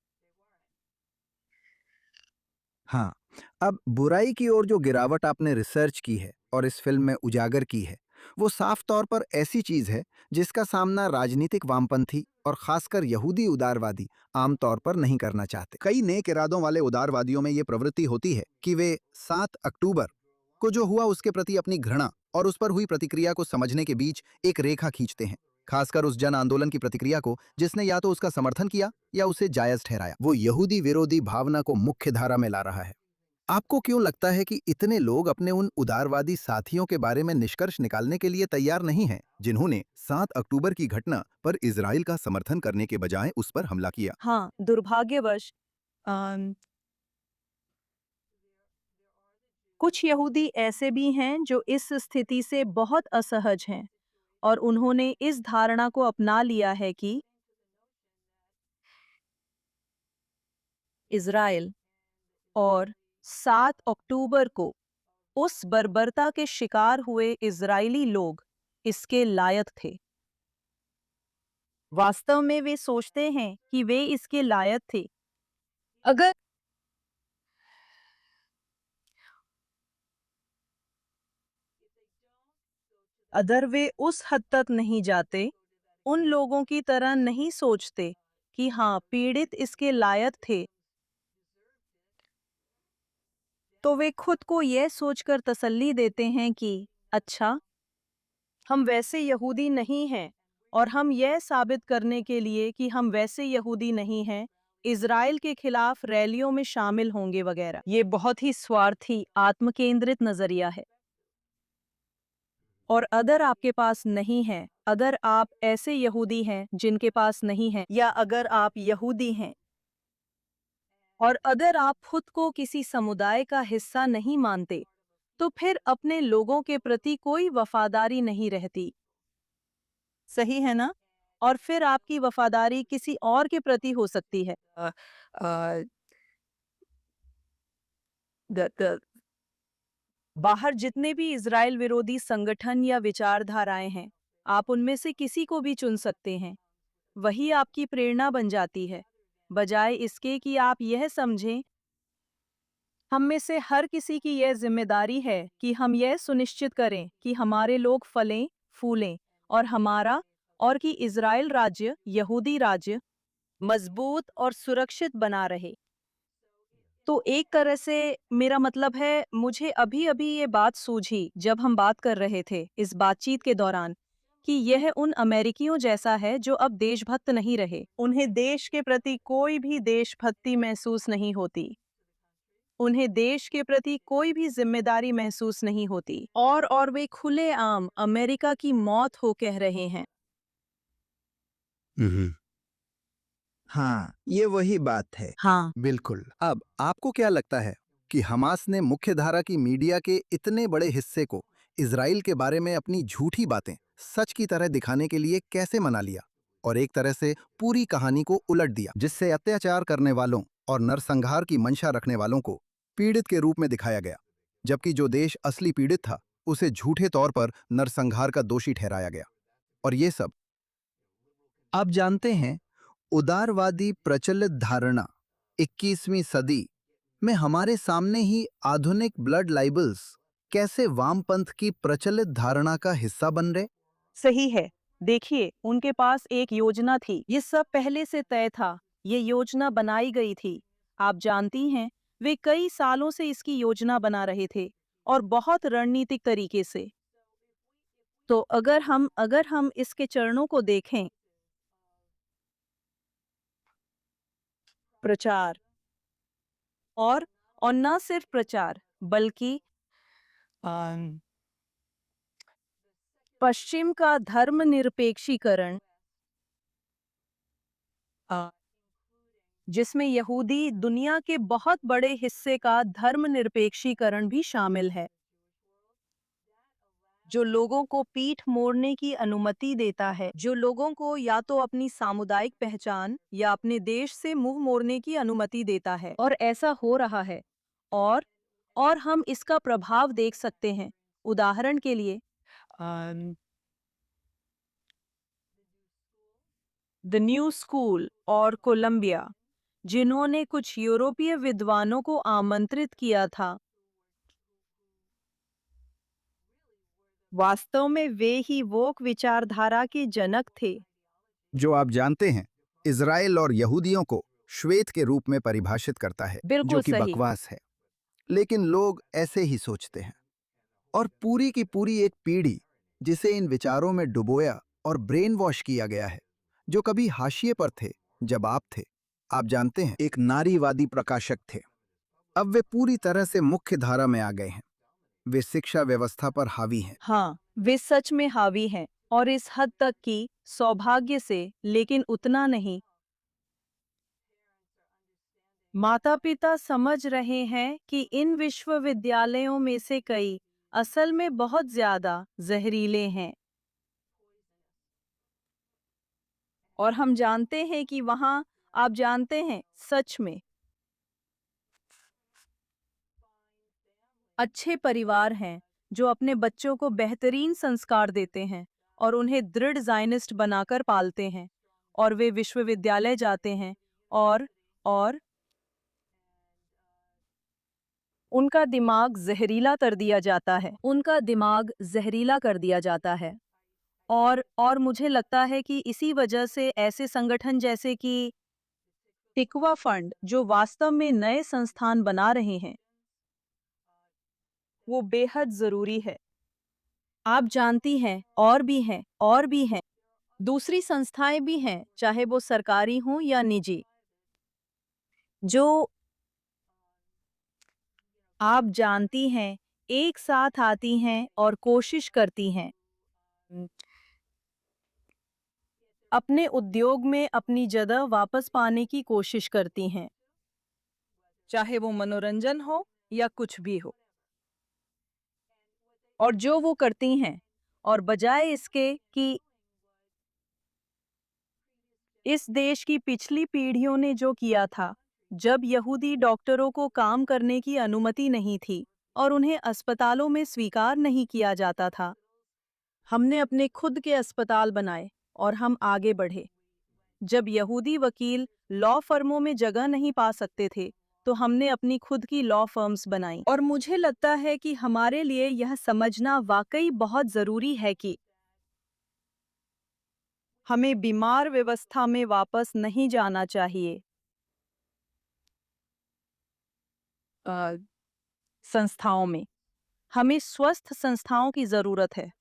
हाँ, अब बुराई की ओर जो गिरावट आपने रिसर्च की है और इस फिल्म में उजागर की है, वो साफ तौर पर ऐसी चीज है जिसका सामना राजनीतिक वामपंथी और खासकर यहूदी उदारवादी आमतौर पर नहीं करना चाहते। कई नेक इरादों वाले उदारवादियों में ये प्रवृत्ति होती है कि वे 7 अक्टूबर को जो हुआ उसके प्रति अपनी घृणा और उस पर हुई प्रतिक्रिया को समझने के बीच एक रेखा खींचते हैं, खासकर उस जन आंदोलन की प्रतिक्रिया को जिसने या तो उसका समर्थन किया या उसे जायज ठहराया। वो यहूदी विरोधी भावना को मुख्य धारा में ला रहा है। आपको क्यों लगता है कि इतने लोग अपने उन उदारवादी साथियों के बारे में निष्कर्ष निकालने के लिए तैयार नहीं हैं, जिन्होंने 7 अक्टूबर की घटना पर इजराइल का समर्थन करने के बजाय उस पर हमला किया? हाँ, दुर्भाग्यवश कुछ यहूदी ऐसे भी हैं जो इस स्थिति से बहुत असहज हैं और उन्होंने इस धारणा को अपना लिया है कि इज़राइल और 7 अक्टूबर को उस बर्बरता के शिकार हुए इज़राइली लोग इसके लायक थे। वास्तव में वे सोचते हैं कि वे इसके लायक थे। अगर अगर वे उस हद तक नहीं जाते, उन लोगों की तरह नहीं सोचते कि हाँ, पीड़ित इसके लायक थे, तो वे खुद को यह सोचकर तसल्ली देते हैं कि अच्छा, हम वैसे यहूदी नहीं हैं और हम यह साबित करने के लिए कि हम वैसे यहूदी नहीं हैं, इज़राइल के खिलाफ रैलियों में शामिल होंगे वगैरह। ये बहुत ही स्वार्थी, आत्मकेंद्रित नजरिया है। और अगर आपके पास नहीं है, अगर आप ऐसे यहूदी हैं जिनके पास नहीं है, या अगर आप यहूदी हैं और अगर आप खुद को किसी समुदाय का हिस्सा नहीं मानते, तो फिर अपने लोगों के प्रति कोई वफादारी नहीं रहती। सही है ना? और फिर आपकी वफादारी किसी और के प्रति हो सकती है। बाहर जितने भी इज़राइल विरोधी संगठन या विचारधाराएं हैं, आप उनमें से किसी को भी चुन सकते हैं। वही आपकी प्रेरणा बन जाती है, बजाय इसके कि आप यह समझें। हम में से हर किसी की यह जिम्मेदारी है कि हम यह सुनिश्चित करें कि हमारे लोग फलें, फूलें और हमारा और कि इज़राइल राज्य, यहूदी राज्य मजबूत और सुरक्षित बना रहे। तो एक तरह से मेरा मतलब है, मुझे अभी-अभी ये बात सूझी जब हम बात कर रहे थे इस बातचीत के दौरान, कि यह उन अमेरिकियों जैसा है जो अब देशभक्त नहीं रहे। उन्हें देश के प्रति कोई भी देशभक्ति महसूस नहीं होती। उन्हें देश के प्रति कोई भी जिम्मेदारी महसूस नहीं होती, और वे खुलेआम अमेरिका की मौत हो कह रहे हैं। हाँ, ये वही बात है। हाँ, बिल्कुल। अब आपको क्या लगता है कि हमास ने मुख्यधारा की मीडिया के इतने बड़े हिस्से को इजराइल के बारे में अपनी झूठी बातें सच की तरह दिखाने के लिए कैसे मना लिया और एक तरह से पूरी कहानी को उलट दिया, जिससे अत्याचार करने वालों और नरसंहार की मंशा रखने वालों को पीड़ित के रूप में दिखाया गया, जबकि जो देश असली पीड़ित था उसे झूठे तौर पर नरसंहार का दोषी ठहराया गया। और ये सब आप जानते हैं, उदारवादी प्रचलित धारणा 21वीं सदी में हमारे सामने ही आधुनिक ब्लड लाइबल्स कैसे वामपंथ की प्रचलित धारणा का हिस्सा बन रहे। सही है। देखिए, उनके पास एक योजना थी। ये सब पहले से तय था। ये योजना बनाई गई थी। आप जानती हैं, वे कई सालों से इसकी योजना बना रहे थे और बहुत रणनीतिक तरीके से। तो अगर हम इसके चरणों को देखें, प्रचार और न सिर्फ प्रचार, बल्कि पश्चिम का धर्मनिरपेक्षीकरण, जिसमें यहूदी दुनिया के बहुत बड़े हिस्से का धर्मनिरपेक्षीकरण भी शामिल है, जो लोगों को पीठ मोड़ने की अनुमति देता है, जो लोगों को या तो अपनी सामुदायिक पहचान या अपने देश से मुंह मोड़ने की अनुमति देता है। और ऐसा हो रहा है। और हम इसका प्रभाव देख सकते हैं। उदाहरण के लिए, द न्यू स्कूल और कोलंबिया, जिन्होंने कुछ यूरोपीय विद्वानों को आमंत्रित किया था, वास्तव में वे ही वोक विचारधारा के जनक थे। जो आप जानते हैं, इजराइल और यहूदियों को श्वेत के रूप में परिभाषित करता है, बिल्कुल जो कि सही। बकवास है, लेकिन लोग ऐसे ही सोचते हैं। और पूरी की पूरी एक पीढ़ी जिसे इन विचारों में डुबोया और ब्रेन वॉश किया गया है, जो कभी हाशिए पर थे जब आप थे। आप जानते हैं, एक नारीवादी प्रकाशक थे, अब वे पूरी तरह से मुख्य धारा में आ गए हैं। वे शिक्षा व्यवस्था पर हावी हैं। हाँ, वे सच में हावी हैं, और इस हद तक कि सौभाग्य से, लेकिन उतना नहीं। माता-पिता समझ रहे हैं कि इन विश्वविद्यालयों में से कई असल में बहुत ज्यादा जहरीले हैं। और हम जानते हैं कि वहाँ, आप जानते हैं, सच में अच्छे परिवार हैं जो अपने बच्चों को बेहतरीन संस्कार देते हैं और उन्हें दृढ़ ज़ायनिस्ट बनाकर पालते हैं, और वे विश्वविद्यालय जाते हैं और उनका दिमाग जहरीला कर दिया जाता है। उनका दिमाग जहरीला कर दिया जाता है। और मुझे लगता है कि इसी वजह से ऐसे संगठन जैसे कि टिकवा फंड, जो वास्तव में नए संस्थान बना रहे हैं, वो बेहद जरूरी है। आप जानती हैं, और भी हैं, दूसरी संस्थाएं भी हैं, चाहे वो सरकारी हों या निजी, जो, आप जानती हैं, एक साथ आती हैं और कोशिश करती हैं अपने उद्योग में अपनी जगह वापस पाने की कोशिश करती हैं, चाहे वो मनोरंजन हो या कुछ भी हो। और जो वो करती हैं, और बजाय इसके कि इस देश की पिछली पीढ़ियों ने जो किया था, जब यहूदी डॉक्टरों को काम करने की अनुमति नहीं थी और उन्हें अस्पतालों में स्वीकार नहीं किया जाता था, हमने अपने खुद के अस्पताल बनाए और हम आगे बढ़े। जब यहूदी वकील लॉ फर्मों में जगह नहीं पा सकते थे, तो हमने अपनी खुद की लॉ फर्म्स बनाई। और मुझे लगता है कि हमारे लिए यह समझना वाकई बहुत ज़रूरी है कि हमें बीमार व्यवस्था में वापस नहीं जाना चाहिए। संस्थाओं में हमें स्वस्थ संस्थाओं की जरूरत है।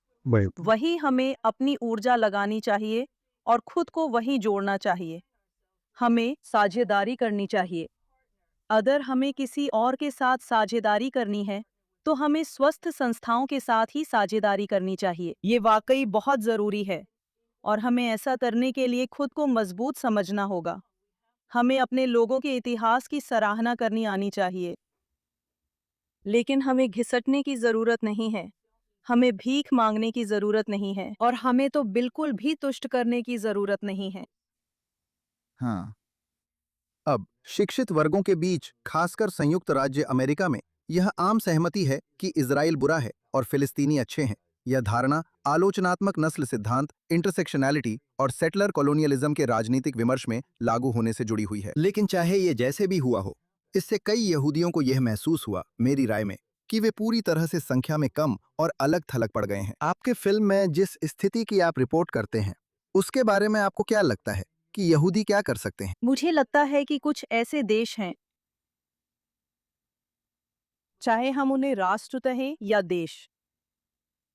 वही हमें अपनी ऊर्जा लगानी चाहिए और खुद को वही जोड़ना चाहिए। हमें साझेदारी करनी चाहिए। अगर हमें किसी और के साथ साझेदारी करनी है तो हमें स्वस्थ संस्थाओं के साथ ही साझेदारी करनी चाहिए। ये वाकई बहुत जरूरी है और हमें ऐसा करने के लिए खुद को मजबूत समझना होगा। हमें अपने लोगों के इतिहास की सराहना करनी आनी चाहिए, लेकिन हमें घिसटने की जरूरत नहीं है। हमें भीख मांगने की जरूरत नहीं है और हमें तो बिल्कुल भी तुष्ट करने की जरूरत नहीं है। हाँ। अब शिक्षित वर्गों के बीच, खासकर संयुक्त राज्य अमेरिका में, यह आम सहमति है कि इजराइल बुरा है और फिलिस्तीनी अच्छे हैं। यह धारणा आलोचनात्मक नस्ल सिद्धांत, इंटरसेक्शनैलिटी और सेटलर कॉलोनियलिज्म के राजनीतिक विमर्श में लागू होने से जुड़ी हुई है। लेकिन चाहे ये जैसे भी हुआ हो, इससे कई यहूदियों को यह महसूस हुआ, मेरी राय में, कि वे पूरी तरह से संख्या में कम और अलग थलग पड़ गए हैं। आपके फिल्म में जिस स्थिति की आप रिपोर्ट करते हैं, उसके बारे में आपको क्या लगता है कि यहूदी क्या कर सकते हैं? मुझे लगता है कि कुछ ऐसे देश हैं, चाहे हम उन्हें राष्ट्र कहें या देश,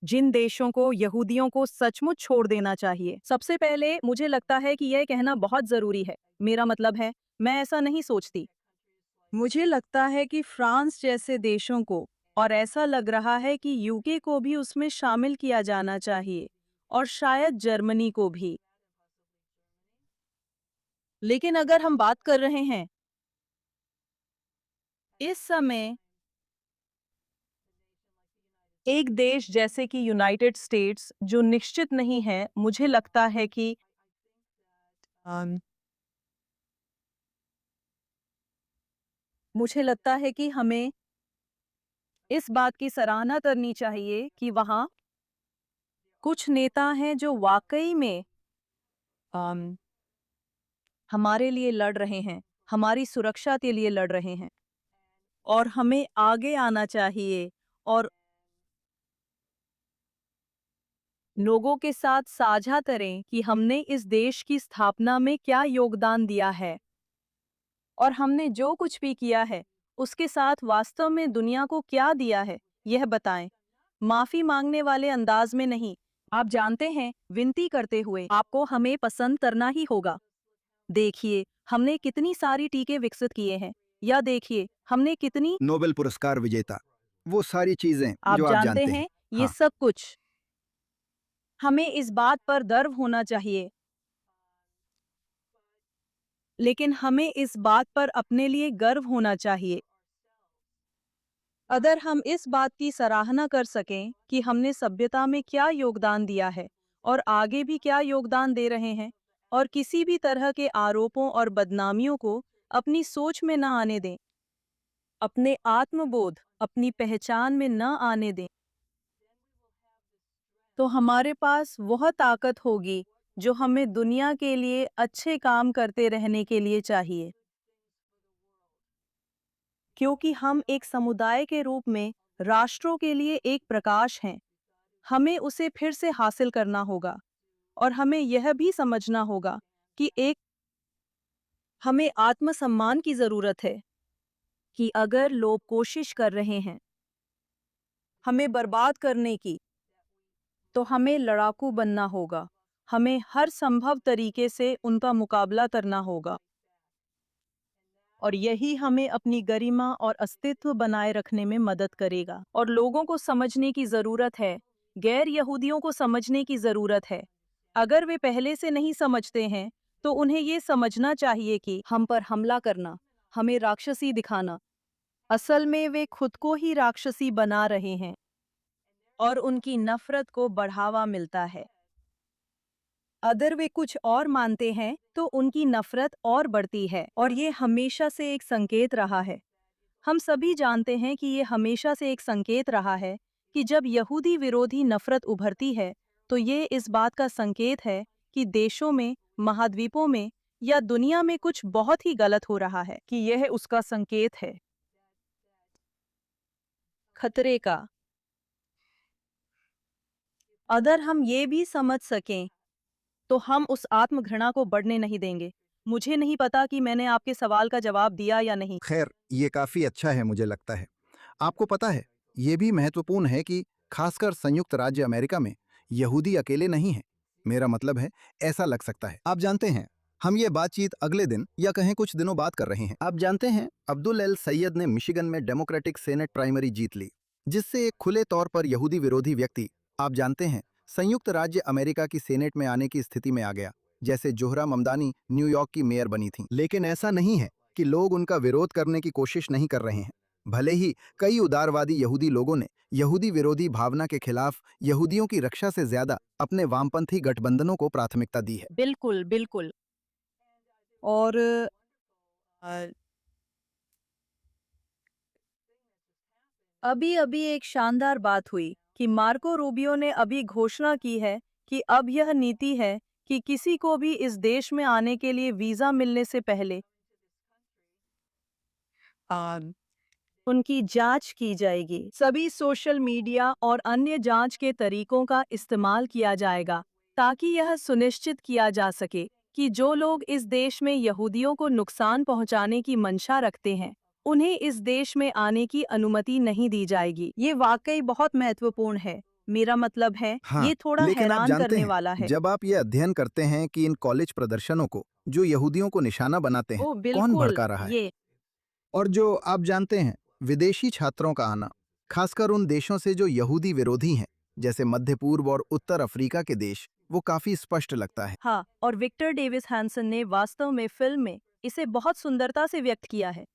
जिन देशों को यहूदियों को सचमुच छोड़ देना चाहिए। सबसे पहले मुझे लगता है कि यह कहना बहुत जरूरी है। मेरा मतलब है, मैं ऐसा नहीं सोचती। मुझे लगता है कि फ्रांस जैसे देशों को, और ऐसा लग रहा है कि यूके को भी उसमें शामिल किया जाना चाहिए, और शायद जर्मनी को भी। लेकिन अगर हम बात कर रहे हैं इस समय एक देश जैसे कि यूनाइटेड स्टेट्स जो निश्चित नहीं है, मुझे लगता है कि हमें इस बात की सराहना करनी चाहिए कि वहाँ कुछ नेता हैं जो वाकई में हमारे लिए लड़ रहे हैं, हमारी सुरक्षा के लिए लड़ रहे हैं, और हमें आगे आना चाहिए और लोगों के साथ साझा करें कि हमने इस देश की स्थापना में क्या योगदान दिया है और हमने जो कुछ भी किया है उसके साथ वास्तव में दुनिया को क्या दिया है, यह बताएं। माफी मांगने वाले अंदाज में नहीं। आप जानते हैं, विनती करते हुए आपको हमें पसंद करना ही होगा। देखिए, हमने कितनी सारी टीके विकसित किए हैं, या देखिए हमने कितनी नोबेल पुरस्कार विजेता, वो सारी चीजें आप जो आप जानते जानते हैं। हैं, ये हाँ। सब कुछ। हमें इस बात पर गर्व होना चाहिए, लेकिन हमें इस बात पर अपने लिए गर्व होना चाहिए। अगर हम इस बात की सराहना कर सकें कि हमने सभ्यता में क्या योगदान दिया है और आगे भी क्या योगदान दे रहे हैं, और किसी भी तरह के आरोपों और बदनामियों को अपनी सोच में न आने दें, अपने आत्मबोध, अपनी पहचान में न आने दें, तो हमारे पास वह ताकत होगी जो हमें दुनिया के लिए अच्छे काम करते रहने के लिए चाहिए। क्योंकि हम एक समुदाय के रूप में राष्ट्रों के लिए एक प्रकाश हैं, हमें उसे फिर से हासिल करना होगा, और हमें यह भी समझना होगा कि हमें आत्मसम्मान की जरूरत है, कि अगर लोग कोशिश कर रहे हैं हमें बर्बाद करने की, तो हमें लड़ाकू बनना होगा। हमें हर संभव तरीके से उनका मुकाबला करना होगा, और यही हमें अपनी गरिमा और अस्तित्व बनाए रखने में मदद करेगा। और लोगों को समझने की जरूरत है, गैर यहूदियों को समझने की जरूरत है। अगर वे पहले से नहीं समझते हैं तो उन्हें ये समझना चाहिए कि हम पर हमला करना, हमें राक्षसी दिखाना, असल में वे खुद को ही राक्षसी बना रहे हैं और उनकी नफरत को बढ़ावा मिलता है। अगर वे कुछ और मानते हैं तो उनकी नफरत और बढ़ती है, और ये हमेशा से एक संकेत रहा है। हम सभी जानते हैं कि ये हमेशा से एक संकेत रहा है कि जब यहूदी विरोधी नफरत उभरती है तो ये इस बात का संकेत है कि देशों में, महाद्वीपों में या दुनिया में कुछ बहुत ही गलत हो रहा है, कि यह उसका संकेत है खतरे का। अगर हम ये भी समझ सकें तो हम उस आत्मघृणा को बढ़ने नहीं देंगे। मुझे नहीं पता कि मैंने आपके सवाल का जवाब दिया या नहीं। खैर, ये काफी अच्छा है मुझे लगता है। आपको पता है, ये भी महत्वपूर्ण है कि खासकर संयुक्त राज्य अमेरिका में यहूदी अकेले नहीं हैं। मेरा मतलब है, ऐसा लग सकता है। आप जानते हैं, हम ये बातचीत अगले दिन या कहें कुछ दिनों बाद कर रहे हैं। आप जानते हैं, अब्दुल एल सैयद ने मिशिगन में डेमोक्रेटिक सेनेट प्राइमरी जीत ली, जिससे एक खुले तौर पर यहूदी विरोधी व्यक्ति, आप जानते हैं, संयुक्त राज्य अमेरिका की सेनेट में आने की स्थिति में आ गया। जैसे जोहरा ममदानी न्यूयॉर्क की मेयर बनी थी। लेकिन ऐसा नहीं है कि लोग उनका विरोध करने की कोशिश नहीं कर रहे हैं। भले ही कई उदारवादी यहूदी लोगों ने यहूदी विरोधी भावना के खिलाफ यहूदियों की रक्षा से ज्यादा अपने वामपंथी गठबंधनों को प्राथमिकता दी है। बिल्कुल, बिल्कुल। और अ, अभी-अभी एक शानदार बात हुई कि मार्को रूबियो ने अभी घोषणा की है कि अब यह नीति है कि किसी को भी इस देश में आने के लिए वीजा मिलने से पहले उनकी जांच की जाएगी। सभी सोशल मीडिया और अन्य जांच के तरीकों का इस्तेमाल किया जाएगा ताकि यह सुनिश्चित किया जा सके कि जो लोग इस देश में यहूदियों को नुकसान पहुंचाने की मंशा रखते हैं, उन्हें इस देश में आने की अनुमति नहीं दी जाएगी। ये वाकई बहुत महत्वपूर्ण है। मेरा मतलब है, हाँ, ये थोड़ा लेकिन आप हैरान जानते करने हैं, वाला है। जब आप ये अध्ययन करते हैं कि इन कॉलेज प्रदर्शनों को, जो यहूदियों को निशाना बनाते हैं, ओह कौन बिल्कुल, भड़का रहा है? ये और जो आप जानते हैं, विदेशी छात्रों का आना, खासकर उन देशों से जो यहूदी विरोधी हैं, जैसे मध्य पूर्व और उत्तर अफ्रीका के देश, वो काफी स्पष्ट लगता है। हाँ, और विक्टर डेविस हैंसन ने वास्तव में फिल्म में इसे बहुत सुंदरता से व्यक्त किया है।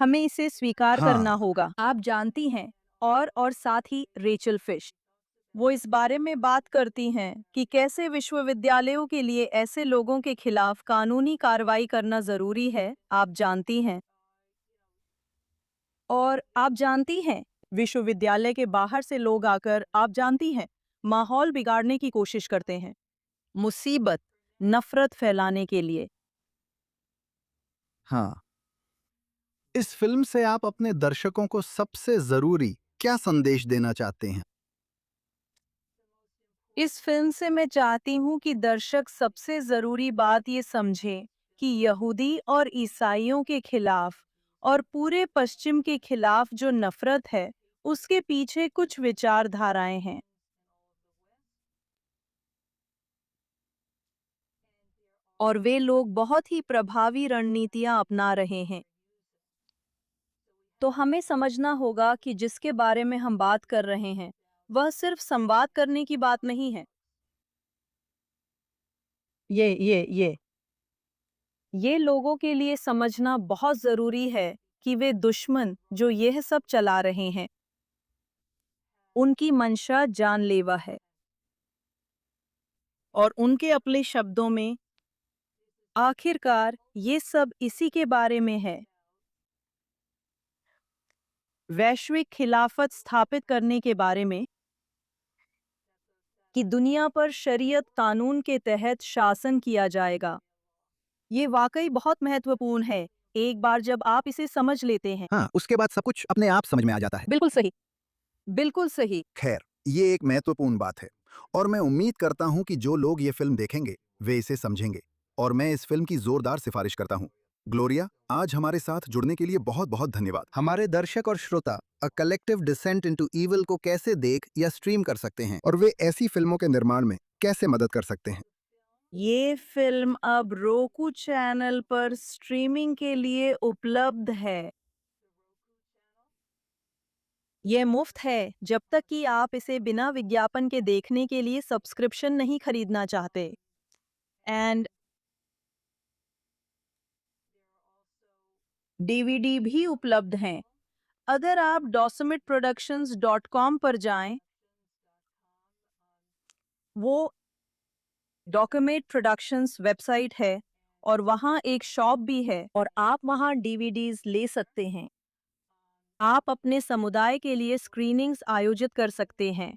हमें इसे स्वीकार करना हाँ, होगा। आप जानती हैं, और साथ ही रेचल फिश, वो इस बारे में बात करती हैं कि कैसे विश्वविद्यालयों के लिए ऐसे लोगों के खिलाफ कानूनी कार्रवाई करना जरूरी है। आप जानती हैं, और आप जानती हैं, विश्वविद्यालय के बाहर से लोग आकर, आप जानती हैं, माहौल बिगाड़ने की कोशिश करते हैं, मुसीबत, नफरत फैलाने के लिए। हाँ। इस फिल्म से आप अपने दर्शकों को सबसे जरूरी क्या संदेश देना चाहते हैं? इस फिल्म से मैं चाहती हूँ कि दर्शक सबसे जरूरी बात ये समझें कि यहूदी और ईसाइयों के खिलाफ और पूरे पश्चिम के खिलाफ जो नफरत है, उसके पीछे कुछ विचारधाराएं हैं। और वे लोग बहुत ही प्रभावी रणनीतियां अपना रहे हैं। तो हमें समझना होगा कि जिसके बारे में हम बात कर रहे हैं, वह सिर्फ संवाद करने की बात नहीं है। ये लोगों के लिए समझना बहुत जरूरी है कि वे दुश्मन जो यह सब चला रहे हैं, उनकी मंशा जानलेवा है। और उनके अपने शब्दों में, आखिरकार ये सब इसी के बारे में है, वैश्विक खिलाफत स्थापित करने के बारे में, कि दुनिया पर शरीयत कानून के तहत शासन किया जाएगा। ये वाकई बहुत महत्वपूर्ण है, एक बार जब आप इसे समझ लेते हैं। हाँ, उसके बाद सब कुछ अपने आप समझ में आ जाता है। बिल्कुल सही, बिल्कुल सही। खैर, ये एक महत्वपूर्ण बात है, और मैं उम्मीद करता हूं कि जो लोग ये फिल्म देखेंगे, वे इसे समझेंगे, और मैं इस फिल्म की जोरदार सिफारिश करता हूं। ग्लोरिया, आज हमारे साथ जुड़ने के लिए बहुत बहुत धन्यवाद। हमारे दर्शक और श्रोता अ कलेक्टिव डिसेंट इनटू ईविल को कैसे देख या स्ट्रीम कर सकते हैं, और वे ऐसी फिल्मों के निर्माण में कैसे मदद कर सकते हैं? ये फिल्म अब roku चैनल पर स्ट्रीमिंग के लिए उपलब्ध है। ये मुफ्त है जब तक कि आप इसे बिना विज्ञापन के देखने के लिए सब्सक्रिप्शन नहीं खरीदना चाहते। एंड डीवीडी भी उपलब्ध हैं। अगर आप documentproductions.com पर जाएं, वो डॉक्यूमेंट प्रोडक्शंस वेबसाइट है, और वहाँ एक शॉप भी है, और आप वहाँ डीवीडीज ले सकते हैं। आप अपने समुदाय के लिए स्क्रीनिंग्स आयोजित कर सकते हैं।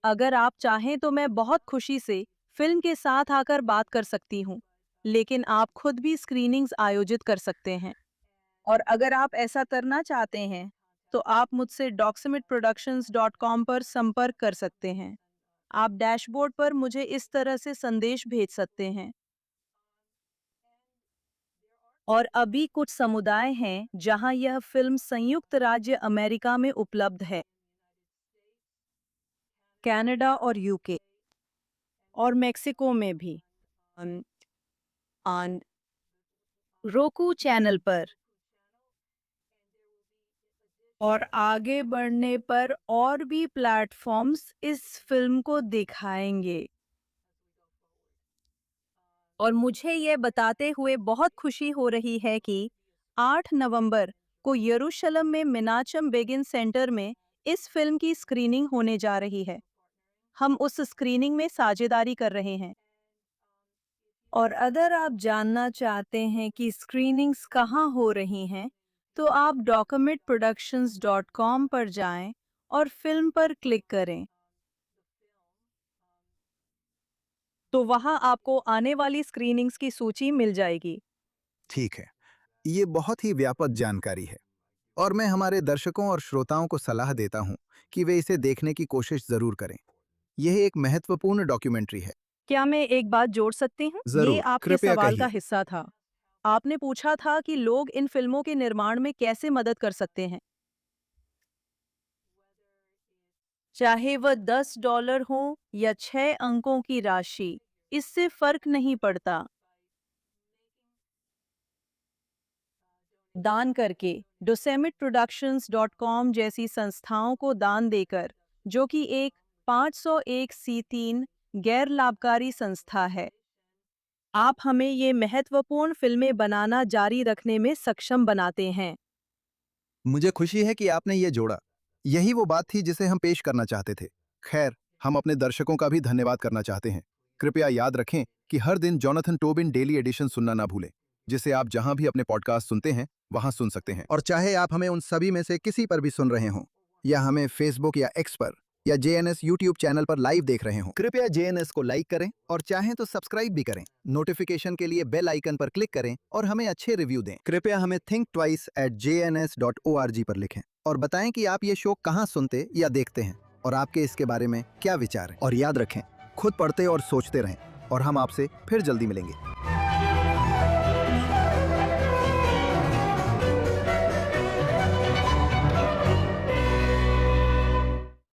अगर आप चाहें तो मैं बहुत खुशी से फिल्म के साथ आकर बात कर सकती हूँ, लेकिन आप खुद भी स्क्रीनिंग्स आयोजित कर सकते हैं। और अगर आप ऐसा करना चाहते हैं, तो आप मुझसे documentproductions.com पर संपर्क कर सकते हैं। आप डैशबोर्ड पर मुझे इस तरह से संदेश भेज सकते हैं। और अभी कुछ समुदाय हैं जहां यह फिल्म संयुक्त राज्य अमेरिका में उपलब्ध है, कनाडा और यूके और मेक्सिको में भी ऑन roku चैनल पर। और आगे बढ़ने पर और भी प्लेटफॉर्म्स इस फिल्म को दिखाएंगे। और मुझे ये बताते हुए बहुत खुशी हो रही है कि 8 नवंबर को यरूशलेम में मिनाचम बेगिन सेंटर में इस फिल्म की स्क्रीनिंग होने जा रही है। हम उस स्क्रीनिंग में साझेदारी कर रहे हैं। और अगर आप जानना चाहते हैं कि स्क्रीनिंग्स कहाँ हो रही हैं, तो आप documentproductions.com पर जाएं और फिल्म पर क्लिक करें। तो वहां आपको आने वाली स्क्रीनिंग्स की सूची मिल जाएगी। ठीक है, ये बहुत ही व्यापक जानकारी है और मैं हमारे दर्शकों और श्रोताओं को सलाह देता हूं कि वे इसे देखने की कोशिश जरूर करें। यह एक महत्वपूर्ण डॉक्यूमेंट्री है। क्या मैं एक बात जोड़ सकती हूँ? जरूर, ये आपके कृपया सवाल का कहिए। हिस्सा था। आपने पूछा था कि लोग इन फिल्मों के निर्माण में कैसे मदद कर सकते हैं। चाहे वह $10 हो या 6 अंकों की राशि, इससे फर्क नहीं पड़ता। दान करके, docemitproductions.com जैसी संस्थाओं को दान देकर, जो कि एक 501(c)(3) गैर लाभकारी संस्था है, आप हमें ये महत्वपूर्ण फिल्में बनाना जारी रखने में सक्षम बनाते हैं। मुझे खुशी है कि आपने ये जोड़ा। यही वो बात थी जिसे हम पेश करना चाहते थे। खैर, हम अपने दर्शकों का भी धन्यवाद करना चाहते हैं। कृपया याद रखें कि हर दिन जॉनथन टोबिन डेली एडिशन सुनना ना भूलें, जिसे आप जहां भी अपने पॉडकास्ट सुनते हैं वहां सुन सकते हैं। और चाहे आप हमें उन सभी में से किसी पर भी सुन रहे हों, या हमें फेसबुक या एक्स पर या JNS यूट्यूब चैनल पर लाइव देख रहे हों, कृपया JNS को लाइक करें और चाहें तो सब्सक्राइब भी करें। नोटिफिकेशन के लिए बेल आइकन पर क्लिक करें और हमें अच्छे रिव्यू दें। कृपया हमें thinktwice@jns.org पर लिखें और बताएं कि आप ये शो कहां सुनते या देखते हैं और आपके इसके बारे में क्या विचार है। और याद रखें, खुद पढ़ते और सोचते रहें और हम आपसे फिर जल्दी मिलेंगे।